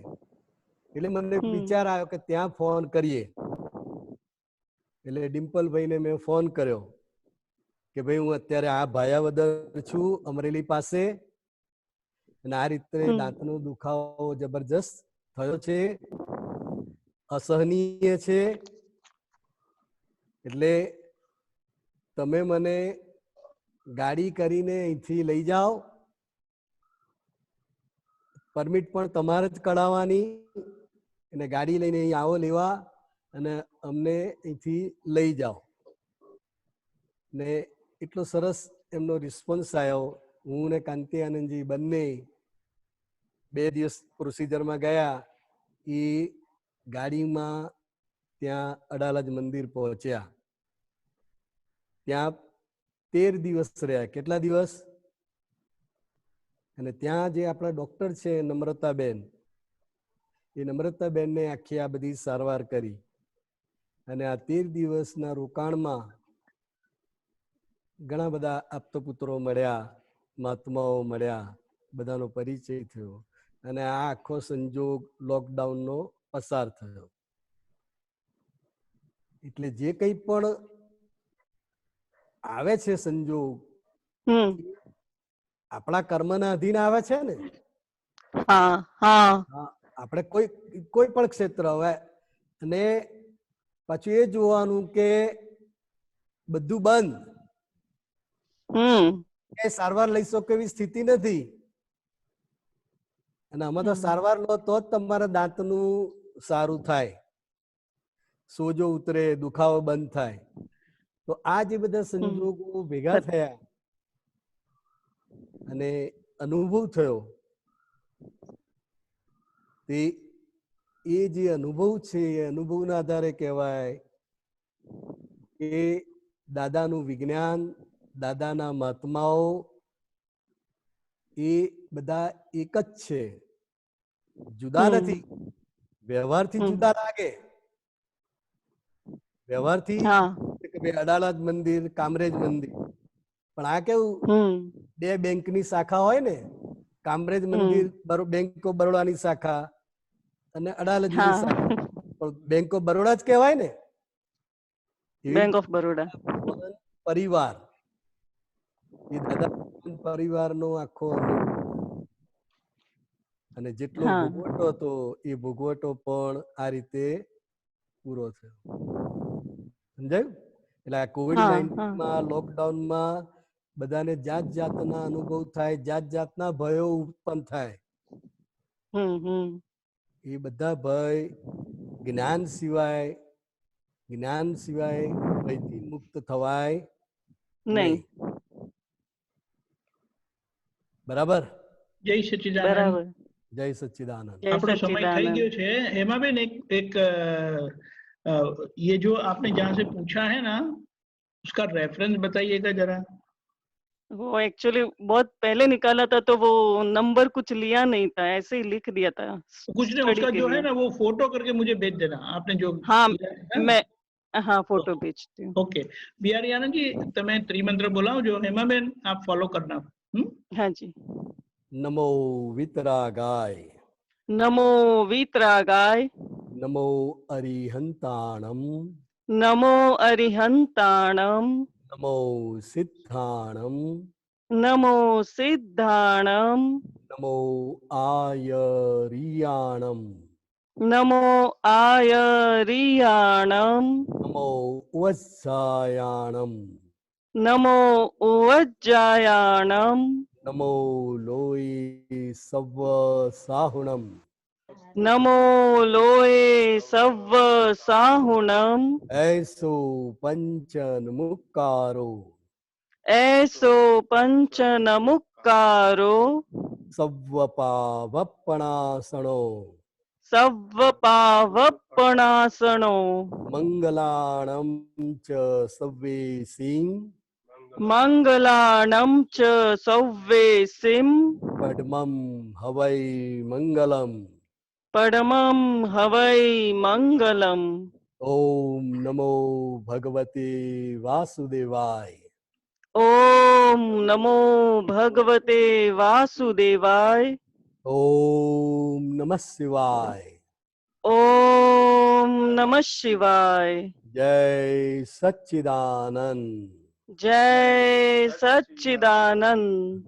એટલે મને વિચાર આવ્યો કે ત્યાં ફોન કરીએ. એટલે ડિમ્પલભાઈને મેં ફોન કર્યો કે ભાઈ હું અત્યારે આ ભાયાવદર છું અમરેલી પાસે, અને આ રીતે દાંતનો દુખાવો જબરજસ્ત થયો છે, અસહનીય છે, એટલે તમે મને ગાડી કરીને અહીંથી લઈ જાઓ, પરમિટ પણ તમારે જ કઢાવવાની, અને ગાડી લઈને અહીં આવો લેવા અને અમને અહીંથી લઈ જાઓ. ને એટલો સરસ એમનો રિસ્પોન્સ આવ્યો. હું ને કાંતિ આનંદજી બંને 2 દિવસ પ્રોસિજરમાં ગયા. એ ગાડીમાં ત્યાં અડાલજ મંદિર પહોંચ્યા. ત્યાં 13 દિવસ રહ્યા. કેટલા દિવસ? અને ત્યાં જે આપણા ડોક્ટર છે નમ્રતાબેન, એ નમ્રતાબેનને આખી આ બધી સારવાર કરી. અને આ 13 દિવસના રોકાણમાં ઘણા બધા આપતપુત્રો મળ્યા, મહાત્માઓ મળ્યા, બધાનો પરિચય થયો અને આ આખો સંજોગ લોકડાઉનનો પસાર થયો. એટલે જે કંઈ પણ આવે છે સંજોગ, આપણા કર્મના અધીન આવે છે ને. આપણે કોઈ પણ ક્ષેત્ર હવે, અને પાછું એ જોવાનું કે બધું બંધ, સારવાર લઈ શકો એવી સ્થિતિ નથી. અને આમાં તો સારવાર લો તો જ તમારા દાંતનું સારું થાય, સોજો ઉતરે, દુખાવો બંધ થાય. તો આ જે બધા સંજોગો ભેગા થયા અને અનુભવ થયો, તે એ જે અનુભવ છે એ અનુભવના આધારે કહેવાય કે દાદાનું વિજ્ઞાન, દાદાના મહાત્માઓ એ બધા એક જ છે, જુદા નથી. વ્યવહારથી જુદા લાગે, વ્યવહારથી અડાલજ મંદિર, કામરેજ મંદિર, પણ આ કેવું 2 બેંકની શાખા હોય ને, કામરેજ મંદિર બેંક ઓફ બરોડાની શાખા અને અડાલજની શાખા, પણ બેંક ઓફ બરોડા જ કહેવાય ને. બેંક ઓફ બરોડા પરિવાર, એ દાદા પરિવારનો આખો અને જેટલો ભોગવટો હતો એ ભોગવટો પણ આ રીતે પૂરો થયો. સમજાયું? એટલે આ COVID-19માં, લોકડાઉનમાં બધાને જાત જાતના અનુભવ થાય, જાત જાતના ભયો ઉત્પન્ન થાય. એ બધા ભય જ્ઞાન સિવાય ભયથી મુક્ત થવાય નહીં. બરાબર? જય સચ્ચિદાનંદ. જય સચ્ચિદાનંદ. આપણો સમય થઈ ગયો છે. हेमाबेन एक ये जो आपने जहाँ से पूछा है ना, उसका रेफरेंस बताइएगा जरा. वो एक्चुअली बहुत पहले निकाला था तो वो नंबर कुछ लिया नहीं था, ऐसे ही लिख दिया था. कुछ नहीं, उसका जो है ना वो फोटो करके मुझे भेज देना. आपने जो मैं फोटो भेजती हूँ. ओके. बिहारी आनंद जी, તમે ત્રિમંત્ર બોલાવો જો. हेमाबेन आप फॉलो करना. हाँ जी. नमो वितरागाय, नमो वितरागाय, नमो अरिहंताणम, नमो अरिहंताणम, नमो सिद्धाणम, नमो सिद्धाणम, नमो आयरियाणम, नमो आयरियाणम, नमो वज्जायाणम, नमो वज्जायाणम, नमो लोई सव्व साहुणम, नमो लोए सव्व साहुणम, ऐसो पंचनमुक्कारो, ऐसो पंचनमुक्कारो, सव्वपावप्पणासनो, सव्वपावप्पणासनो, मंगलाणं च सव्वेसिं, मंगलाणं च सव्वेसिं, पद्मं हवै मंगलम्, पद्मं हवै मंगलम्. ओम नमो भगवते वासुदेवाय. ओम नमो भगवते वासुदेवाय. ओम नमः शिवाय. ओम नमः शिवाय. जय सच्चिदानंद. जय सच्चिदानंद.